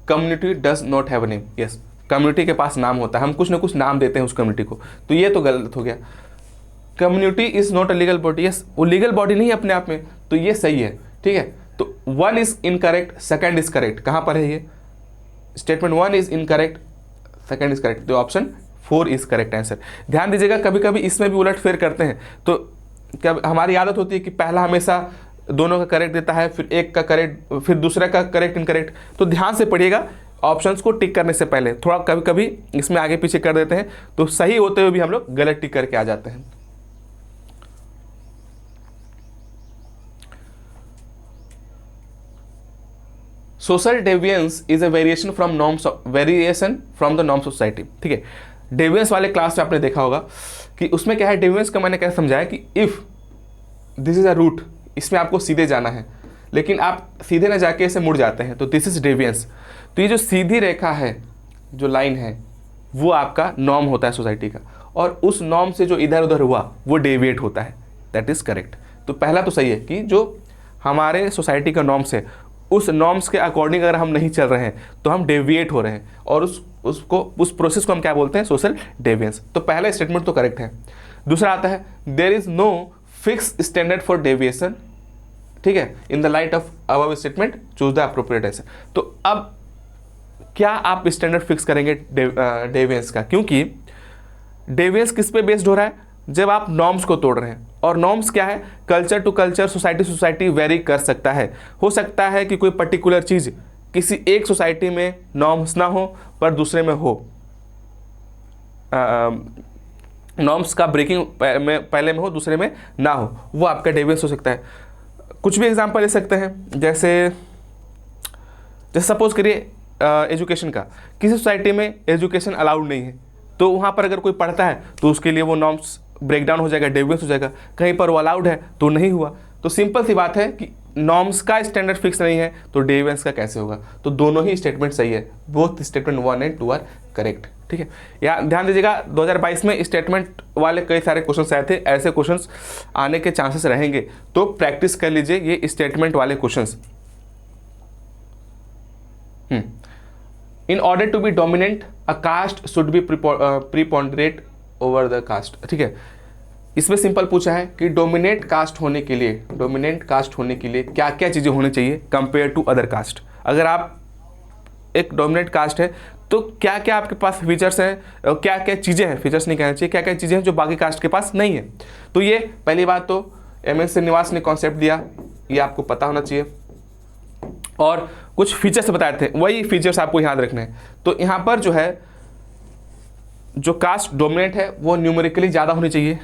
community does not have a name, yes, community के पास नाम होता है, हम कुछ ना कुछ नाम देते हैं उस कम्युनिटी को, तो ये तो गलत हो गया। Community is not a legal body, yes, वो लीगल बॉडी नहीं है अपने आप में, तो ये सही है, ठीक है। तो 1 is incorrect, second is correct, कहां पर है ये, statement 1 is incorrect, second is correct, तो ऑप्शन 4 इज करेक्ट आंसर। ध्यान दीजिएगा, कभी कभी इसमें भी उलटफेर करते हैं, तो क्या हमारी आदत होती है कि पहला हमेशा दोनों का करेक्ट देता है, फिर एक का करेक्ट, फिर दूसरा का करेक्ट इनकरेक्ट। तो ध्यान से पढ़िएगा, ऑप्शंस को टिक करने से पहले थोड़ा कभी कभी इसमें आगे पीछे कर देते हैं, तो सही होते हुए भी हम लोग गलत टिक करके आ जाते हैं। Social deviance is a variation from the norms of society, ठीक है। डेविएंस वाले क्लास में आपने देखा होगा कि उसमें क्या है, डेविएंस का मैंने क्या समझाया कि if this is a root, इसमें आपको सीधे जाना है, लेकिन आप सीधे ना जाके इसे मुड़ जाते हैं, तो दिस इज डेविएंस। तो ये जो सीधी रेखा है, जो लाइन है, वो आपका नॉर्म होता है सोसाइटी का, और उस नॉर्म से जो इधर उधर हुआ वो डेविएट होता है, दैट इज करेक्ट। तो पहला तो सही है कि जो हमारे सोसाइटी का नॉर्म्स है उस नॉर्म्स के अकॉर्डिंग अगर हम नहीं चल रहे हैं तो हम डेविएट हो रहे हैं, और उस प्रोसेस को हम क्या बोलते हैं, सोशल डेविएंस। तो पहला स्टेटमेंट तो करेक्ट है। दूसरा आता है there is no fix standard for deviation, ठीक है, in the light of above statement choose the appropriate answer. तो अब क्या आप स्टैंडर्ड फिक्स करेंगे डेविएंस का, क्योंकि डेविएंस किस पे बेस्ड हो रहा है, जब आप नॉर्म्स को तोड़ रहे हैं, और नॉर्म्स क्या है, culture to culture, society society vary कर सकता है। हो सकता है कि कोई पर्टिकुलर चीज़ किसी एक सोसाइटी में नॉर्म्स ना हो पर दूसरे में हो, नॉर्म्स का ब्रेकिंग पहले में हो दूसरे में ना हो, वो आपका डेविएंस हो सकता है। कुछ भी एग्जांपल ले सकते हैं, जैसे सपोज करिए एजुकेशन का, किसी सोसाइटी में एजुकेशन अलाउड नहीं है, तो वहाँ पर अगर कोई पढ़ता है तो उसके लिए वो नॉर्म्स ब्रेक डाउन हो जाएगा, डेविएंस हो जाएगा। कहीं पर वो अलाउड है तो नहीं हुआ। तो सिंपल सी बात है कि नॉर्म्स का स्टैंडर्ड फिक्स नहीं है तो डेविएंस का कैसे होगा। तो दोनों ही स्टेटमेंट सही है, both statement 1 and 2 are correct, ठीक है। या ध्यान दीजिएगा 2022 में स्टेटमेंट वाले कई सारे क्वेश्चन आए थे, ऐसे क्वेश्चन आने के चांसेस रहेंगे, तो प्रैक्टिस कर लीजिए ये स्टेटमेंट वाले question. In order to be dominant a caste should be preponderate over the caste, ठीक है। इसमें सिंपल पूछा है कि डोमिनेंट कास्ट होने के लिए क्या क्या चीज़ें होनी चाहिए कंपेयर टू अदर कास्ट। अगर आप एक डोमिनेंट कास्ट है तो क्या क्या आपके पास फीचर्स हैं, क्या क्या चीज़ें हैं, फीचर्स नहीं कहना चाहिए, क्या क्या चीज़ें हैं जो बाकी कास्ट के पास नहीं है। तो ये पहली बात तो एम एस श्रीनिवास ने कॉन्सेप्ट दिया, ये आपको पता होना चाहिए, और कुछ फीचर्स बताए थे, वही फीचर्स आपको याद रखने हैं। तो यहाँ पर जो है, जो कास्ट डोमिनेंट है वो न्यूमेरिकली ज़्यादा होनी चाहिए,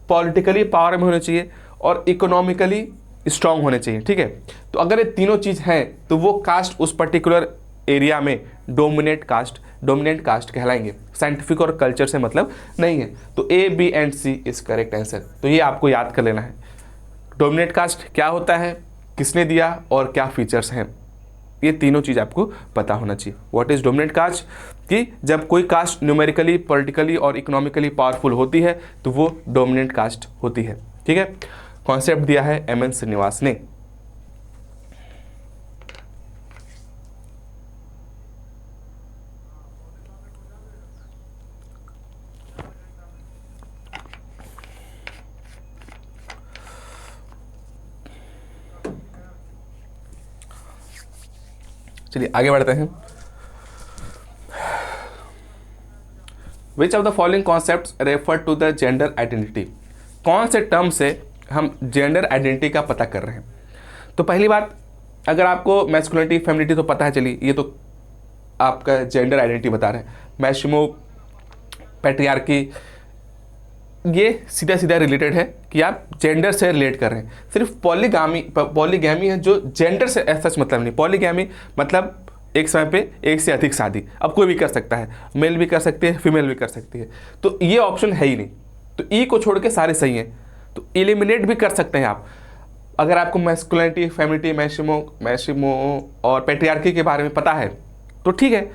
पॉलिटिकली पावर में होनी चाहिए, और इकोनॉमिकली स्ट्रांग होने चाहिए, ठीक है। तो अगर ये तीनों चीज़ हैं तो वो कास्ट उस पर्टिकुलर एरिया में डोमिनेंट कास्ट कहलाएंगे। साइंटिफिक और कल्चर से मतलब नहीं है। तो A, B and C is correct answer. तो ये आपको याद कर लेना है, डोमिनेंट कास्ट क्या होता है, किसने दिया, और क्या फीचर्स हैं, ये तीनों चीज़ आपको पता होना चाहिए। व्हाट इज डोमिनेंट कास्ट, कि जब कोई कास्ट न्यूमेरिकली, पॉलिटिकली और इकोनॉमिकली पावरफुल होती है तो वो डोमिनेंट कास्ट होती है, ठीक है। कॉन्सेप्ट दिया है एम एन श्रीनिवास ने। चलिए आगे बढ़ते हैं। Which of the following concepts refer to the gender identity, कौन से टर्म से हम जेंडर आइडेंटिटी का पता कर रहे हैं। तो पहली बात, अगर आपको मैस्कुलिनिटी फेमिनिटी तो पता है, चलिए ये तो आपका जेंडर आइडेंटिटी बता रहे हैं। मैशिमो, पैट्रियार्की, ये सीधा सीधा रिलेटेड है कि आप जेंडर से रिलेट कर रहे हैं। सिर्फ पॉलीगैमी है जो जेंडर से सच मतलब नहीं। पॉलीगैमी मतलब एक समय पे एक से अधिक शादी, अब कोई भी कर सकता है, मेल भी कर सकते हैं, फीमेल भी कर सकती है, तो ये ऑप्शन है ही नहीं। तो ई को छोड़ के सारे सही हैं, तो एलिमिनेट भी कर सकते हैं आप। अगर आपको मैस्कुलिनिटी, फेमिनिटी, मैशिमो और पैट्रियार्की के बारे में पता है तो ठीक है,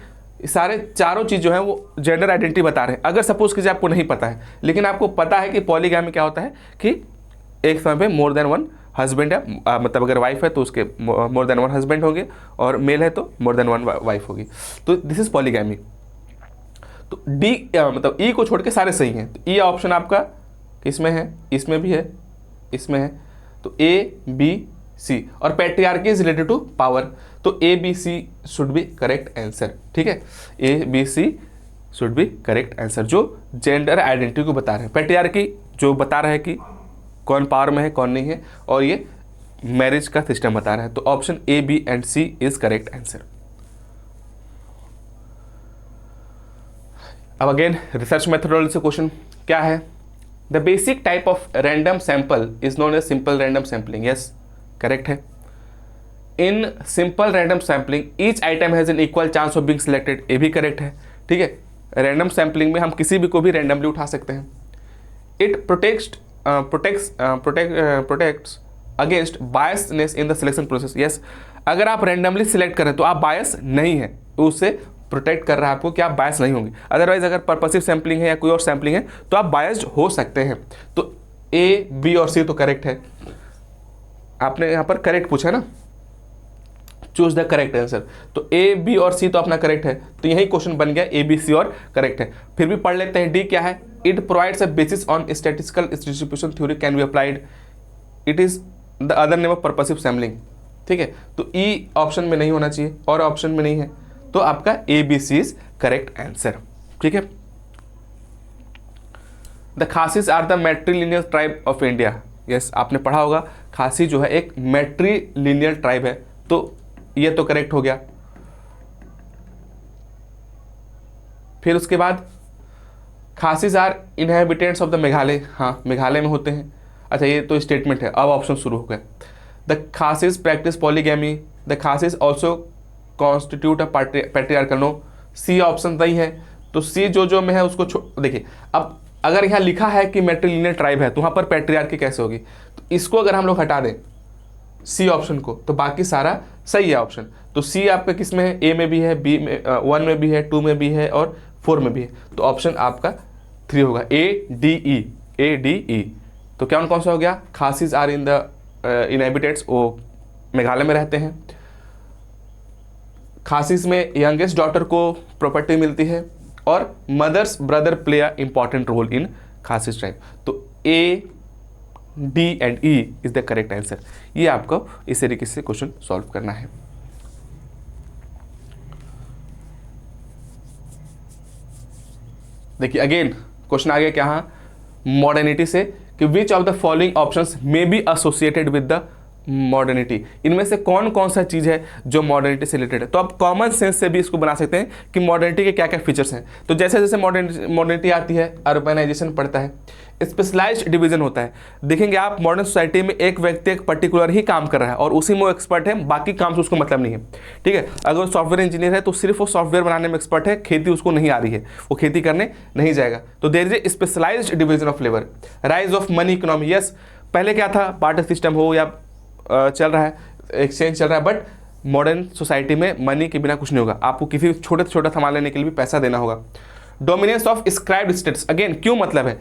सारे चारों चीज़ जो है वो जेंडर आइडेंटिटी बता रहे हैं। अगर सपोज कीजिए आपको नहीं पता है, लेकिन आपको पता है कि पॉलीगैमी क्या होता है कि एक समय पे मोर देन वन हस्बैंड है, मतलब अगर वाइफ है तो उसके मोर देन वन हस्बैंड होंगे, और मेल है तो मोर देन वन वाइफ होगी, तो दिस इज पॉलीगैमी। तो डी मतलब ई को छोड़ के सारे सही हैं। तो ई ऑप्शन आपका किसमें है, इसमें भी है, इसमें है, तो ए, बी, सी। और patriarchy is related to power, तो A, B, C should be correct answer, ठीक है। A, B, C should be correct answer, जो जेंडर आइडेंटिटी को बता रहे हैं। पैट्रियार्की जो बता रहे हैं कि कौन पावर में है कौन नहीं है, और ये मैरिज का सिस्टम बता रहा है। तो option A, B and C is correct answer. अब अगेन रिसर्च मेथोडोलॉजी से क्वेश्चन क्या है, the basic type of random sample is known as simple random sampling. Yes, correct है। In simple random sampling each item has an equal chance of being selected, ये भी correct है, ठीक है। Random sampling में हम किसी भी को भी रैंडमली उठा सकते हैं। It protects against biasness in the selection process. Yes, अगर आप रैंडमली सिलेक्ट करें तो आप बायस नहीं है, तो उससे प्रोटेक्ट कर रहा है आपको कि आप बायस नहीं होंगे। अदरवाइज अगर पर्पसिव सैम्पलिंग है या कोई और सैम्पलिंग है तो आप बायस्ड हो सकते हैं। तो ए, बी और सी तो करेक्ट है। आपने यहाँ पर करेक्ट पूछा ना, चूज द करेक्ट आंसर। तो ए बी और सी तो अपना करेक्ट है, तो यही क्वेश्चन बन गया ए बी सी और करेक्ट है। फिर भी पढ़ लेते हैं डी क्या है। It provides a basis on statistical distribution theory can be applied, it is the other name of purposive sampling. ठीक है, तो ई ऑप्शन में नहीं होना चाहिए और ऑप्शन में नहीं है, तो आपका A B C is correct answer. ठीक है, the Khasis are the matrilineal tribe of India. Yes, आपने पढ़ा होगा खासी जो है एक मैट्रिलिनियल ट्राइब है, तो ये तो करेक्ट हो गया। फिर उसके बाद Khasis are inhabitants of the Meghalaya. हाँ, मेघालय में होते हैं। अच्छा, ये तो स्टेटमेंट है, अब ऑप्शन शुरू हो गया। The Khasis practice polygamy, the Khasis also constitute a patriarchal. No, C option नहीं है, तो सी जो में है उसको देखिए। अब अगर यहाँ लिखा है कि मैट्रिलिनियल ट्राइब है, तो वहाँ पर पैट्रियार्की कैसे होगी? तो इसको अगर हम लोग हटा दें सी ऑप्शन को, तो बाकी सारा सही है ऑप्शन। तो सी आपका किस में है? ए में भी है, बी में 1 में भी है, 2 में भी है और 4 में भी है। तो ऑप्शन आपका 3 होगा, A D E, A D E. तो कौन सा हो गया? खासीज आर इन द इनहेबिटेट्स, वो मेघालय में रहते हैं। खासीज में यंगेस्ट डॉटर को प्रॉपर्टी मिलती है और mothers brother play a important role in Khasis tribe. तो A D and E is the correct answer. ये आपको इस तरीके से क्वेश्चन सॉल्व करना है। देखिए अगेन क्वेश्चन आ गया क्या, मॉडर्निटी से, कि विच of the following options may be associated with the modernity. इनमें से कौन कौन सा चीज़ है जो मॉडर्निटी से रिलेटेड है। तो आप कॉमन सेंस से भी इसको बना सकते हैं कि मॉडर्निटी के क्या क्या फीचर्स हैं। तो जैसे जैसे मॉडर्निटी आती है, अर्बनाइजेशन पड़ता है, स्पेशलाइज्ड डिवीजन होता है। देखेंगे आप मॉडर्न सोसाइटी में एक व्यक्ति एक पर्टिकुलर ही काम कर रहा है और उसी में वो एक्सपर्ट है, बाकी काम से उसको मतलब नहीं है। ठीक है, अगर वो सॉफ्टवेयर इंजीनियर है तो सिर्फ वो सॉफ्टवेयर बनाने में एक्सपर्ट है, खेती उसको नहीं आ रही है, वो खेती करने नहीं जाएगा। तो there is a specialized division of labour. Rise of money economy, yes, पहले क्या था, बार्टर सिस्टम हो या चल रहा है, एक्सचेंज चल रहा है, बट मॉडर्न सोसाइटी में मनी के बिना कुछ नहीं होगा। आपको किसी छोटे से छोटा सामान लेने के लिए भी पैसा देना होगा। Dominance of scribed status, again क्यों मतलब है,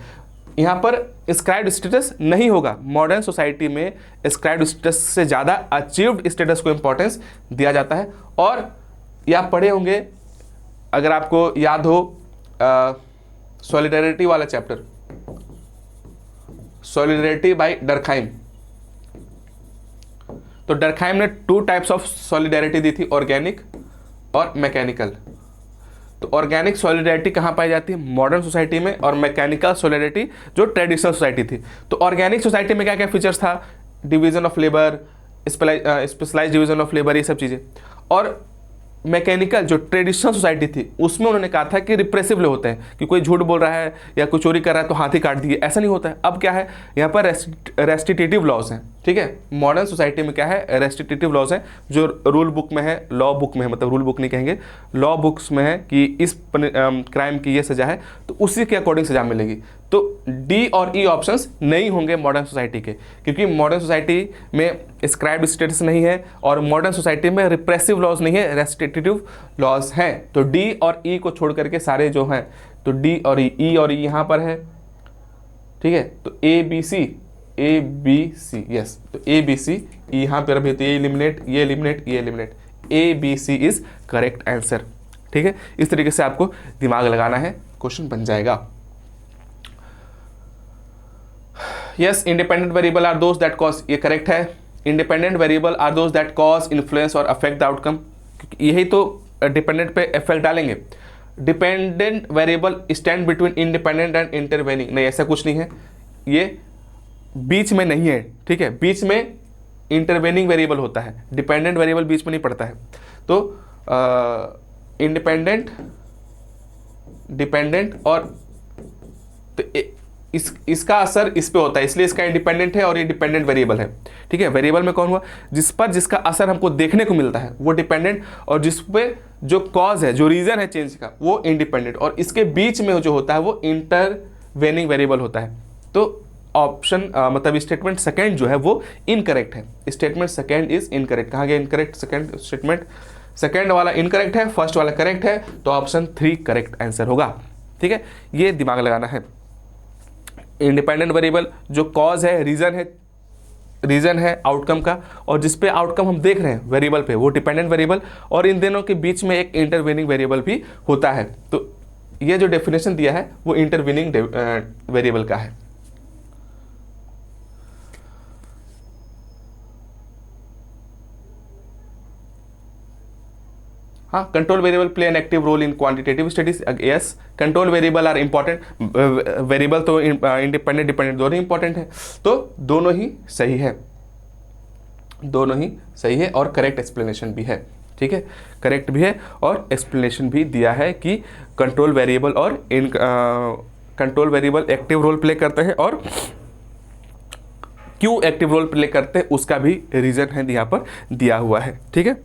यहाँ पर स्क्राइब्ड स्टेटस नहीं होगा। मॉडर्न सोसाइटी में स्क्राइब्ड स्टेटस से ज़्यादा अचीव्ड स्टेटस को इंपॉर्टेंस दिया जाता है। और ये आप पढ़े होंगे, अगर आपको याद हो सॉलिडेरिटी वाला चैप्टर, सॉलिडेरिटी बाय डर्कहाइम। तो डर्कहाइम ने 2 टाइप्स ऑफ सॉलिडेरिटी दी थी, ऑर्गेनिक और मैकेनिकल। तो ऑर्गेनिक सॉलिडेरिटी कहाँ पाई जाती है? मॉडर्न सोसाइटी में, और मैकेनिकल सॉलिडेरिटी जो ट्रेडिशनल सोसाइटी थी। तो ऑर्गेनिक सोसाइटी में क्या क्या फीचर्स था? Division of labour, specialized division of labour, ये सब चीज़ें। और मैकेनिकल जो ट्रेडिशनल सोसाइटी थी उसमें उन्होंने कहा था कि रिप्रेसिव लॉ होते हैं, कि कोई झूठ बोल रहा है या कोई चोरी कर रहा है तो हाथ ही काट दिए, ऐसा नहीं होता है। अब क्या है, यहाँ पर रेस्ट्रिक्टिव लॉज हैं। ठीक है, मॉडर्न सोसाइटी में क्या है, रेस्ट्रिक्टिव लॉज हैं, जो रूल बुक में है, लॉ बुक में है, मतलब रूल बुक नहीं कहेंगे, लॉ बुक्स में है कि इस क्राइम की ये सज़ा है, तो उसी के अकॉर्डिंग सज़ा मिलेगी। तो डी और ई ऑप्शंस नहीं होंगे मॉडर्न सोसाइटी के, क्योंकि मॉडर्न सोसाइटी में स्क्राइब्ड स्टेटस नहीं है और मॉडर्न सोसाइटी में रिप्रेसिव लॉज नहीं है, रेस्ट्रिक्टिव लॉज हैं। तो डी और ई को छोड़ करके सारे जो हैं, तो डी और ई और ई यहाँ पर है। ठीक है, तो ए बी सी, यस, तो ए बी सी यहाँ पर भी, तो ये एलिमिनेट, ये एलिमिनेट, ये eliminate, A B C is correct answer. ठीक है, इस तरीके से आपको दिमाग लगाना है, क्वेश्चन बन जाएगा। Yes, independent variable are those that cause, ये करेक्ट है। Independent variable are those that cause, influence और अफेक्ट द आउटकम, यही तो डिपेंडेंट पे इफेक्ट डालेंगे। Dependent variable stand between independent and intervening, नहीं ऐसा कुछ नहीं है, ये बीच में नहीं है। ठीक है, बीच में इंटरवेनिंग वेरिएबल होता है, डिपेंडेंट वेरिएबल बीच में नहीं पड़ता है। तो इंडिपेंडेंट, डिपेंडेंट और तो इसका असर इस पे होता है, इसलिए इसका इंडिपेंडेंट है और ये डिपेंडेंट वेरिएबल है। ठीक है, वेरिएबल में कौन हुआ, जिस पर जिसका असर हमको देखने को मिलता है वो डिपेंडेंट, और जिस पे जो कॉज है, जो रीजन है चेंज का, वो इंडिपेंडेंट, और इसके बीच में जो होता है वो इंटरवेनिंग वेरिएबल होता है। तो ऑप्शन मतलब स्टेटमेंट सेकंड जो है वो इनकरेक्ट है। Statement second is incorrect. कहाँ गया इनकरेक्ट? सेकंड स्टेटमेंट, सेकंड वाला इनकरेक्ट है, फर्स्ट वाला करेक्ट है, तो ऑप्शन 3 करेक्ट आंसर होगा। ठीक है, ये दिमाग लगाना है। इंडिपेंडेंट वेरिएबल जो कॉज है, रीजन है, रीजन है आउटकम का, और जिस पे आउटकम हम देख रहे हैं वेरिएबल पे वो डिपेंडेंट वेरिएबल, और इन दोनों के बीच में एक इंटरवेनिंग वेरिएबल भी होता है। तो ये जो डेफिनेशन दिया है वो इंटरवेनिंग वेरिएबल का है। हाँ, control variable play an active role in quantitative studies. Yes, control variable are important. Variable तो इंडिपेंडेंट डिपेंडेंट दोनों इंपॉर्टेंट है, तो दोनों ही सही है, दोनों ही सही है और करेक्ट एक्सप्लेनेशन भी है। ठीक है, करेक्ट भी है और एक्सप्लेनेशन भी दिया है कि कंट्रोल वेरिएबल और इन control variable active role play करते हैं और क्यों एक्टिव रोल प्ले करते हैं उसका भी रीजन है यहाँ पर दिया हुआ है। ठीक है,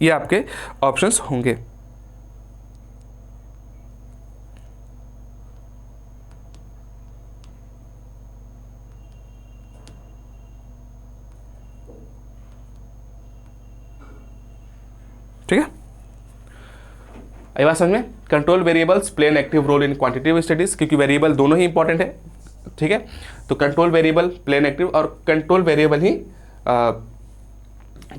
ये आपके ऑप्शंस होंगे। ठीक है, आई बात समझ में? Control variables play an active role in quantitative studies, क्योंकि वेरिएबल दोनों ही इंपॉर्टेंट है। ठीक है, तो control variable play an active, और कंट्रोल वेरिएबल ही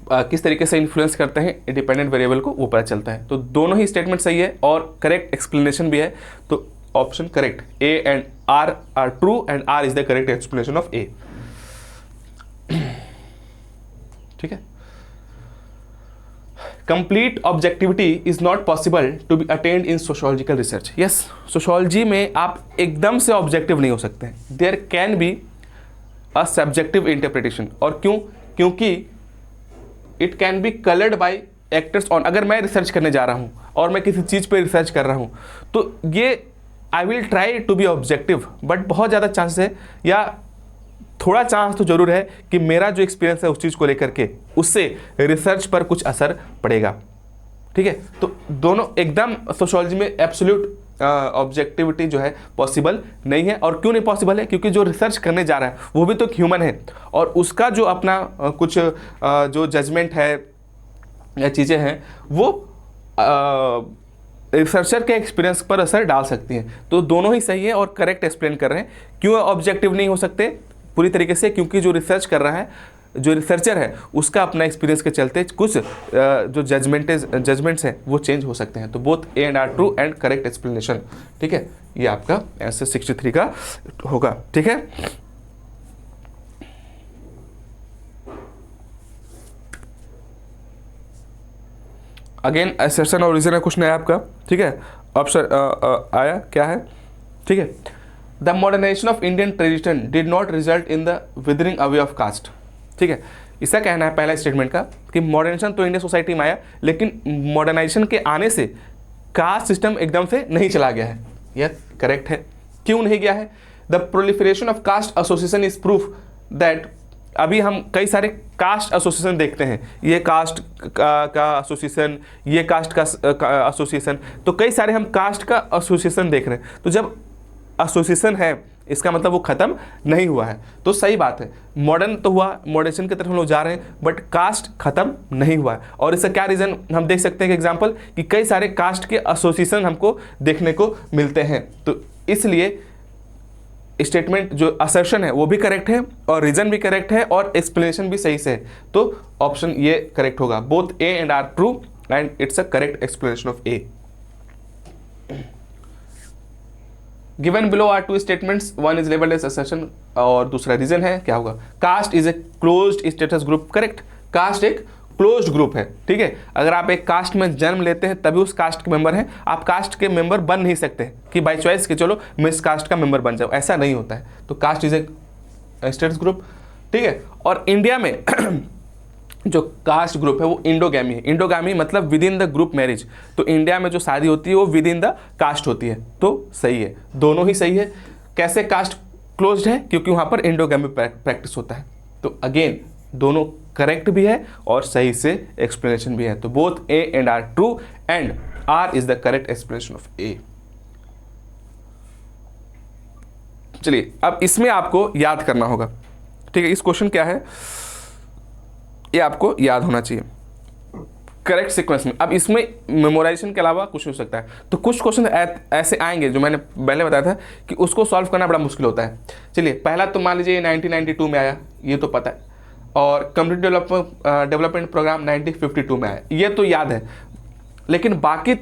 किस तरीके से इन्फ्लुएंस करते हैं इंडिपेंडेंट वेरिएबल को वो पता चलता है। तो दोनों ही स्टेटमेंट सही है और करेक्ट एक्सप्लेनेशन भी है। तो option correct, A and R are true and R is the correct explanation of A. ठीक है, complete objectivity is not possible to be attained in sociological research. Yes, sociology में आप एकदम से ऑब्जेक्टिव नहीं हो सकते। There can be a subjective interpretation, और क्यों? क्योंकि it can be coloured by actors on. अगर मैं रिसर्च करने जा रहा हूं और मैं किसी चीज़ पे रिसर्च कर रहा हूं तो ये I will try to be objective, but बहुत ज़्यादा चांस है या थोड़ा चांस तो जरूर है कि मेरा जो एक्सपीरियंस है उस चीज़ को लेकर के उससे रिसर्च पर कुछ असर पड़ेगा। ठीक है, तो दोनों एकदम सोशियोलॉजी में एब्सोल्यूट ऑब्जेक्टिविटी जो है पॉसिबल नहीं है। और क्यों नहीं पॉसिबल है? क्योंकि जो रिसर्च करने जा रहा है वो भी तो एक ह्यूमन है, और उसका जो अपना कुछ जो जजमेंट है या चीज़ें हैं वो रिसर्चर के एक्सपीरियंस पर असर डाल सकती हैं। तो दोनों ही सही है और करेक्ट एक्सप्लेन कर रहे हैं। क्यों ऑब्जेक्टिव नहीं हो सकते पूरी तरीके से? क्योंकि जो रिसर्च कर रहा है, जो रिसर्चर है, उसका अपना एक्सपीरियंस के चलते कुछ जो जजमेंट्स हैं वो चेंज हो सकते हैं। तो both A and R true and correct explanation. ठीक है, ये आपका आंसर 63 का होगा। ठीक है, अगेन असर्शन और रीजन का क्वेश्चन है आपका। ठीक है, ऑप्शन आया क्या है? ठीक है, the modernization of Indian tradition did not result in the withering away of caste. ठीक है, इसका कहना है पहला स्टेटमेंट का कि मॉडर्नाइजेशन तो इंडियन सोसाइटी में आया, लेकिन मॉडर्नाइजेशन के आने से कास्ट सिस्टम एकदम से नहीं चला गया है। यह करेक्ट है। क्यों नहीं गया है? The proliferation of caste association is proof that. अभी हम कई सारे कास्ट एसोसिएशन देखते हैं, ये कास्ट का एसोसिएशन, ये कास्ट का एसोसिएशन, तो कई सारे हम कास्ट का एसोसिएशन देख रहे हैं। तो जब एसोसिएशन है इसका मतलब वो ख़त्म नहीं हुआ है। तो सही बात है, मॉडर्न तो हुआ, मॉडर्नेशन की तरफ हम लोग जा रहे हैं, बट कास्ट ख़त्म नहीं हुआ है। और इसका क्या रीज़न हम देख सकते हैं कि एग्जांपल कि कई सारे कास्ट के एसोसिएशन हमको देखने को मिलते हैं। तो इसलिए स्टेटमेंट जो असर्शन है वो भी करेक्ट है और रीज़न भी करेक्ट है और एक्सप्लेनेशन भी सही से है। तो ऑप्शन ये करेक्ट होगा, both A and R true and it's a correct explanation of A. Given below are two statements, one is labelled as assertion और दूसरा रीजन है, क्या होगा? Caste is a closed status group. Correct, caste एक closed group है। ठीक है, अगर आप एक कास्ट में जन्म लेते हैं तभी उस कास्ट के मेंबर हैं, आप कास्ट के मेंबर बन नहीं सकते कि बाय चॉइस कि चलो मैं इस कास्ट का मेंबर बन जाऊं, ऐसा नहीं होता है। तो caste is a status group. ठीक है, और इंडिया में जो कास्ट ग्रुप है वो इंडोगैमी है। इंडोगैमी मतलब with in the group marriage. तो इंडिया में जो शादी होती है वो विद इन द कास्ट होती है। तो सही है, दोनों ही सही है। कैसे कास्ट क्लोज्ड है? क्योंकि वहाँ पर इंडोगैमी प्रैक्टिस होता है। तो अगेन दोनों करेक्ट भी है और सही से एक्सप्लेनेशन भी है। तो both A and R true and R is the correct explanation of A. चलिए अब इसमें आपको याद करना होगा। ठीक है, इस क्वेश्चन क्या है ये आपको याद होना चाहिए। करेक्ट सीक्वेंस में। अब इसमें मेमोराइजेशन के अलावा कुछ हो सकता है, तो कुछ क्वेश्चन ऐसे आएंगे जो मैंने पहले बताया था कि उसको सॉल्व करना बड़ा मुश्किल होता है। चलिए पहला तो मान लीजिए 1992 में आया, ये तो पता है, और कम्युनिटी डेवलपमेंट प्रोग्राम 1952 में आया, ये तो याद है। लेकिन बाकी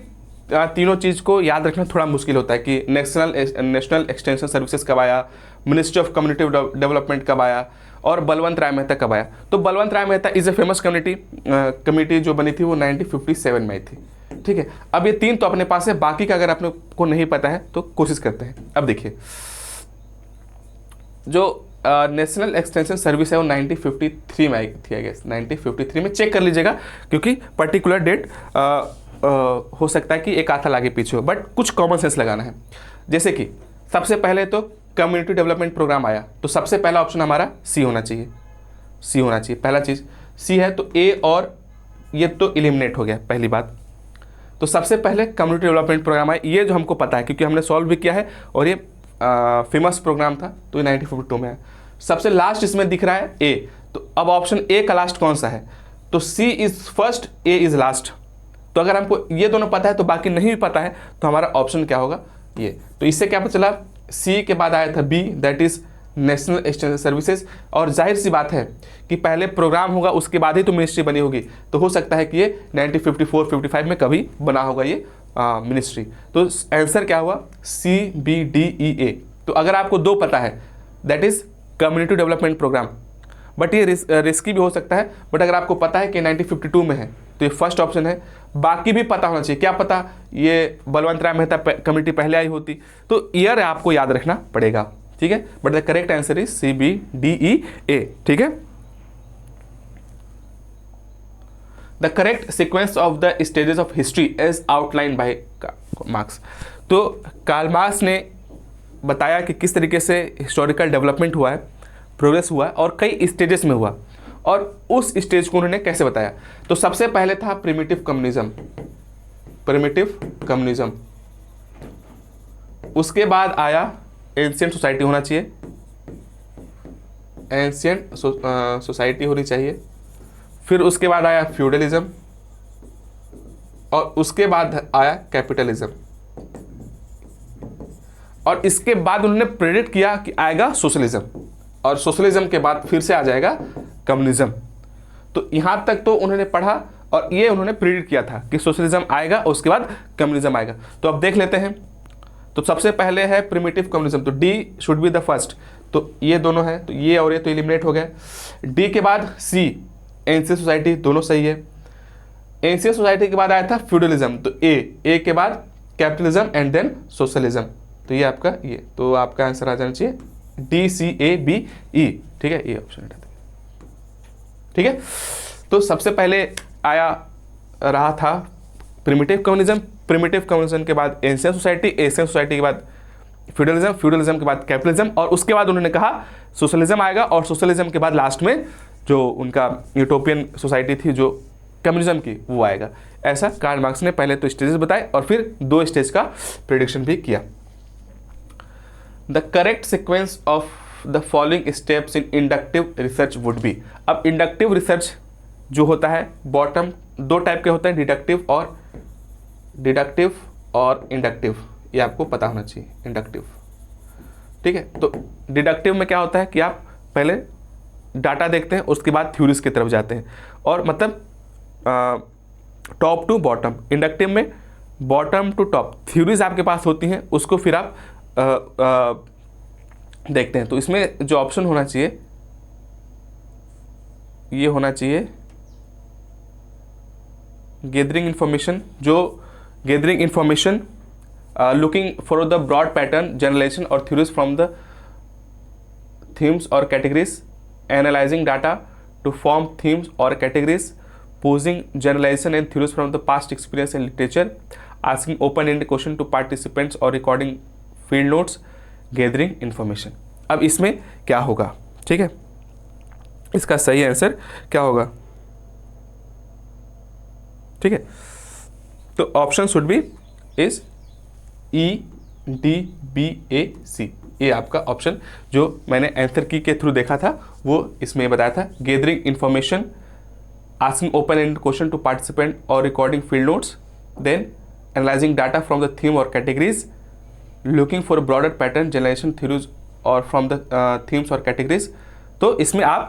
तीनों चीज़ को याद रखना थोड़ा मुश्किल होता है कि नेशनल एक्सटेंशन सर्विसेज कब आया, मिनिस्ट्री ऑफ कम्युनिटी डेवलपमेंट कब आया, और बलवंत राय मेहता कब आया। तो Balwant Rai Mehta is a famous committee जो बनी थी वो 1957 में आई थी। ठीक है, अब ये तीन तो अपने पास है, बाकी का अगर अपने को नहीं पता है तो कोशिश करते हैं। अब देखिए, जो नेशनल एक्सटेंशन सर्विस है वो 1953 में आई थी, आई गेस 1953 में। चेक कर लीजिएगा क्योंकि पर्टिकुलर डेट हो सकता है कि एक आधा आगे पीछे हो, बट कुछ कॉमन सेंस लगाना है। जैसे कि सबसे पहले तो कम्युनिटी डेवलपमेंट प्रोग्राम आया, तो सबसे पहला ऑप्शन हमारा सी होना चाहिए, सी होना चाहिए, पहला चीज़ सी है। तो ए और ये तो एलिमिनेट हो गया, पहली बात। तो सबसे पहले कम्युनिटी डेवलपमेंट प्रोग्राम आया, ये जो हमको पता है क्योंकि हमने सॉल्व भी किया है, और ये फेमस प्रोग्राम था, तो ये 1952 में है। सबसे लास्ट इसमें दिख रहा है ए, तो अब ऑप्शन ए का लास्ट कौन सा है, तो C is first, A is last. तो अगर हमको ये दोनों पता है तो बाकी नहीं भी पता है, तो हमारा ऑप्शन क्या होगा, ये। तो इससे क्या पता चला, सी के बाद आया था B, that is national extension services. और जाहिर सी बात है कि पहले प्रोग्राम होगा उसके बाद ही तो मिनिस्ट्री बनी होगी, तो हो सकता है कि ये 1954-55 में कभी बना होगा ये मिनिस्ट्री। तो आंसर क्या हुआ, सी बी डी ई ए। तो अगर आपको दो पता है, that is community development programme, but ये रिस्की भी हो सकता है, बट अगर आपको पता है कि 1952 में है तो ये फर्स्ट ऑप्शन है। बाकी भी पता होना चाहिए, क्या पता ये बलवंत राय मेहता कमेटी पहले आई होती, तो ईयर आपको याद रखना पड़ेगा, ठीक है। But the correct answer is C B D E A, ठीक है। The correct sequence of the stages of history is outline by Marx. तो कार्ल मार्क्स ने बताया कि किस तरीके से हिस्टोरिकल डेवलपमेंट हुआ है, प्रोग्रेस हुआ है, और कई स्टेजेस में हुआ, और उस स्टेज को उन्होंने कैसे बताया। तो सबसे पहले था प्रिमिटिव कम्युनिज्म, प्रिमिटिव कम्युनिज्म। उसके बाद आया एंशिएंट सोसाइटी होना चाहिए, एंशिएंट सोसाइटी होनी चाहिए। फिर उसके बाद आया फ्यूडलिज्म, और उसके बाद आया कैपिटलिज्म, और इसके बाद उन्होंने प्रेडिक्ट किया कि आएगा सोशलिज्म, और सोशलिज्म के बाद फिर से आ जाएगा कम्युनिज्म। तो यहां तक तो उन्होंने पढ़ा, और ये उन्होंने प्रेडिक्ट किया था कि सोशलिज्म आएगा और उसके बाद कम्युनिज्म आएगा। तो अब देख लेते हैं। तो सबसे पहले है प्रिमिटिव कम्युनिज्म, तो D should be the first. तो ये दोनों है, तो ये और ये तो एलिमिनेट हो गए। डी के बाद सी एंशिएंट सोसाइटी, दोनों सही है। एंशिएंट सोसाइटी के बाद आया था फ्यूडलिज्म, तो ए के बाद कैपिटलिज्म एंड देन सोशलिज्म। तो ये आपका ये, तो आपका आंसर आ जाना चाहिए D C A B E, ठीक है, ये ऑप्शन है, ठीक है। तो सबसे पहले आया रहा था प्रिमिटिव कम्युनिज्म, प्रिमिटिव कम्युनिज्म के बाद एंशिएंट सोसाइटी, एंशिएंट सोसाइटी के बाद फ्यूडलिज्म, फ्यूडलिज्म के बाद कैपिटलिज्म, और उसके बाद उन्होंने कहा सोशलिज्म आएगा, और सोशलिज्म के बाद लास्ट में जो उनका यूटोपियन सोसाइटी थी जो कम्युनिज्म की, वो आएगा। ऐसा कार्ल मार्क्स ने पहले तो स्टेजेस बताए और फिर दो स्टेज का प्रेडिक्शन भी किया। The correct sequence of the following steps in inductive research would be. अब इंडक्टिव रिसर्च जो होता है, बॉटम दो टाइप के होते हैं, डिडक्टिव और इंडक्टिव, ये आपको पता होना चाहिए। इंडक्टिव, ठीक है। तो डिडक्टिव में क्या होता है कि आप पहले डाटा देखते हैं, उसके बाद थ्योरीज की तरफ जाते हैं, और मतलब टॉप टू बॉटम। इंडक्टिव में बॉटम टू टॉप थ्योरीज आपके पास होती हैं, उसको फिर आप देखते हैं। तो इसमें जो ऑप्शन होना चाहिए, ये होना चाहिए गैदरिंग इंफॉर्मेशन, जो gathering information, looking for the broad pattern, generalization और थ्योरीज फ्रॉम द थीम्स और categories, analyzing data to form themes और categories, posing generalization and theories from the past experience and literature, asking open-ended question to participants or recording field notes, gathering information। अब इसमें क्या होगा, ठीक है, इसका सही आंसर क्या होगा, ठीक है। तो option should be is E D B A C, ये आपका ऑप्शन जो मैंने आंसर की के थ्रू देखा था वो इसमें बताया था। Gathering information asking open-ended question to participant or recording field notes, then analyzing data from the theme or categories, looking for broader pattern generation theories or from the themes और categories। तो इसमें आप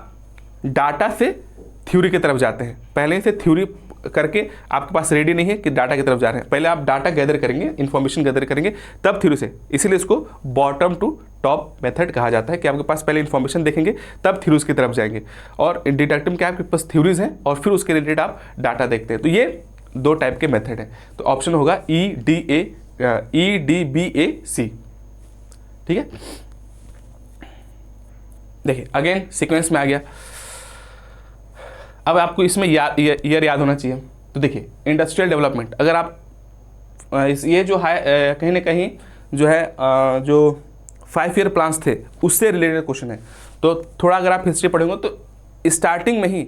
डाटा से theory की तरफ जाते हैं, पहले से थ्योरी करके आपके पास रेडी नहीं है कि डाटा की तरफ जा रहे हैं, पहले आप डाटा गैदर करेंगे, इन्फॉर्मेशन गैदर करेंगे, तब थ्योरी से, इसीलिए इसको बॉटम टू टॉप मेथड कहा जाता है कि आपके पास पहले इन्फॉर्मेशन देखेंगे तब थ्योरीज की तरफ जाएंगे। और डिटेक्टिव क्या आपके पास थ्योरीज हैं और फिर उसके रिलेटेड आप डाटा देखते हैं। तो ये दो टाइप के मेथड हैं। तो ऑप्शन होगा EDBAC। ठीक है, देखिए अगेन सीक्वेंस में आ गया। अब आपको इसमें ईयर याद होना चाहिए। तो देखिए इंडस्ट्रियल डेवलपमेंट, अगर आप ये जो है कहीं ना कहीं जो है जो 5 ईयर प्लान्स थे उससे रिलेटेड क्वेश्चन है। तो थोड़ा अगर आप हिस्ट्री पढ़ेंगे तो स्टार्टिंग में ही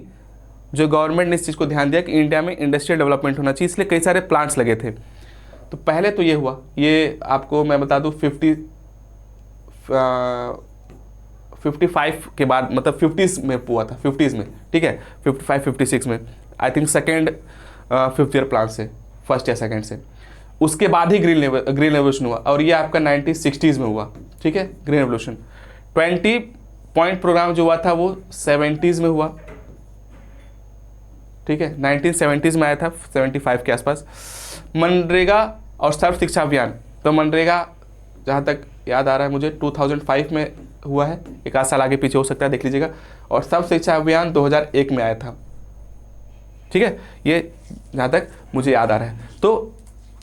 जो गवर्नमेंट ने इस चीज़ को ध्यान दिया कि इंडिया में इंडस्ट्रियल डेवलपमेंट होना चाहिए, इसलिए कई सारे प्लांट्स लगे थे। तो पहले तो ये हुआ, ये आपको मैं बता दूँ 55 के बाद, मतलब 50s में हुआ था, 50s में, ठीक है, 55-56 में I think second 5th year plan से, फर्स्ट या सेकेंड से। उसके बाद ही ग्रीन रेवोल्यूशन हुआ और ये आपका 1960s में हुआ। ठीक है, ग्रीन रेवोल्यूशन। 20 पॉइंट प्रोग्राम जो हुआ था वो 70s में हुआ। ठीक है, 1970s में आया था, 75 के आसपास। मनरेगा और सर्व शिक्षा अभियान, तो मनरेगा जहाँ तक याद आ रहा है मुझे 2005 में हुआ है, एक आध साल आगे पीछे हो सकता है, देख लीजिएगा। और सर्व शिक्षा अभियान 2001 में आया था। ठीक है, ये जहाँ तक मुझे याद आ रहा है। तो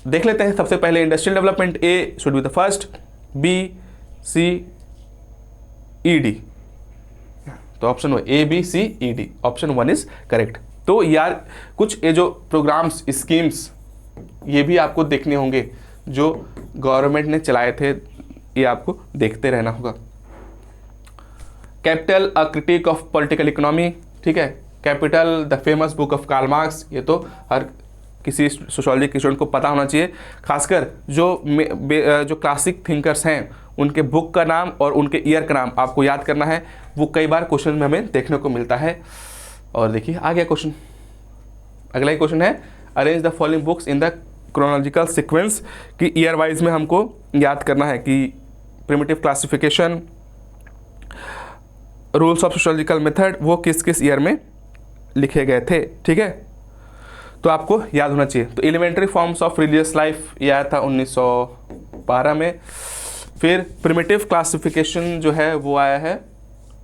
देख लेते हैं सबसे पहले industrial development, A should be the first, B C E D. तो option ABCED, option 1 is correct. तो यार कुछ ये जो प्रोग्राम्स, स्कीम्स, ये भी आपको देखने होंगे जो गवर्नमेंट ने चलाए थे, ये आपको देखते रहना होगा। Capital a critique of political economy, ठीक है, capital the famous book of Karl Marx, ये तो हर किसी सोशियोलॉजी के स्टूडेंट को पता होना चाहिए। खासकर जो क्लासिक थिंकर्स हैं उनके बुक का नाम और उनके ईयर का नाम आपको याद करना है, वो कई बार क्वेश्चन में हमें देखने को मिलता है। और देखिए आ गया क्वेश्चन, अगला ही क्वेश्चन है, arrange the following books in the chronological sequence, कि ईयर वाइज में हमको याद करना है कि primitive classification, rules of sociological method, वो किस किस ईयर में लिखे गए थे। ठीक है, तो आपको याद होना चाहिए। तो elementary forms of religious life ये आया था 1912 में। फिर प्रिमिटिव क्लासिफिकेशन जो है वो आया है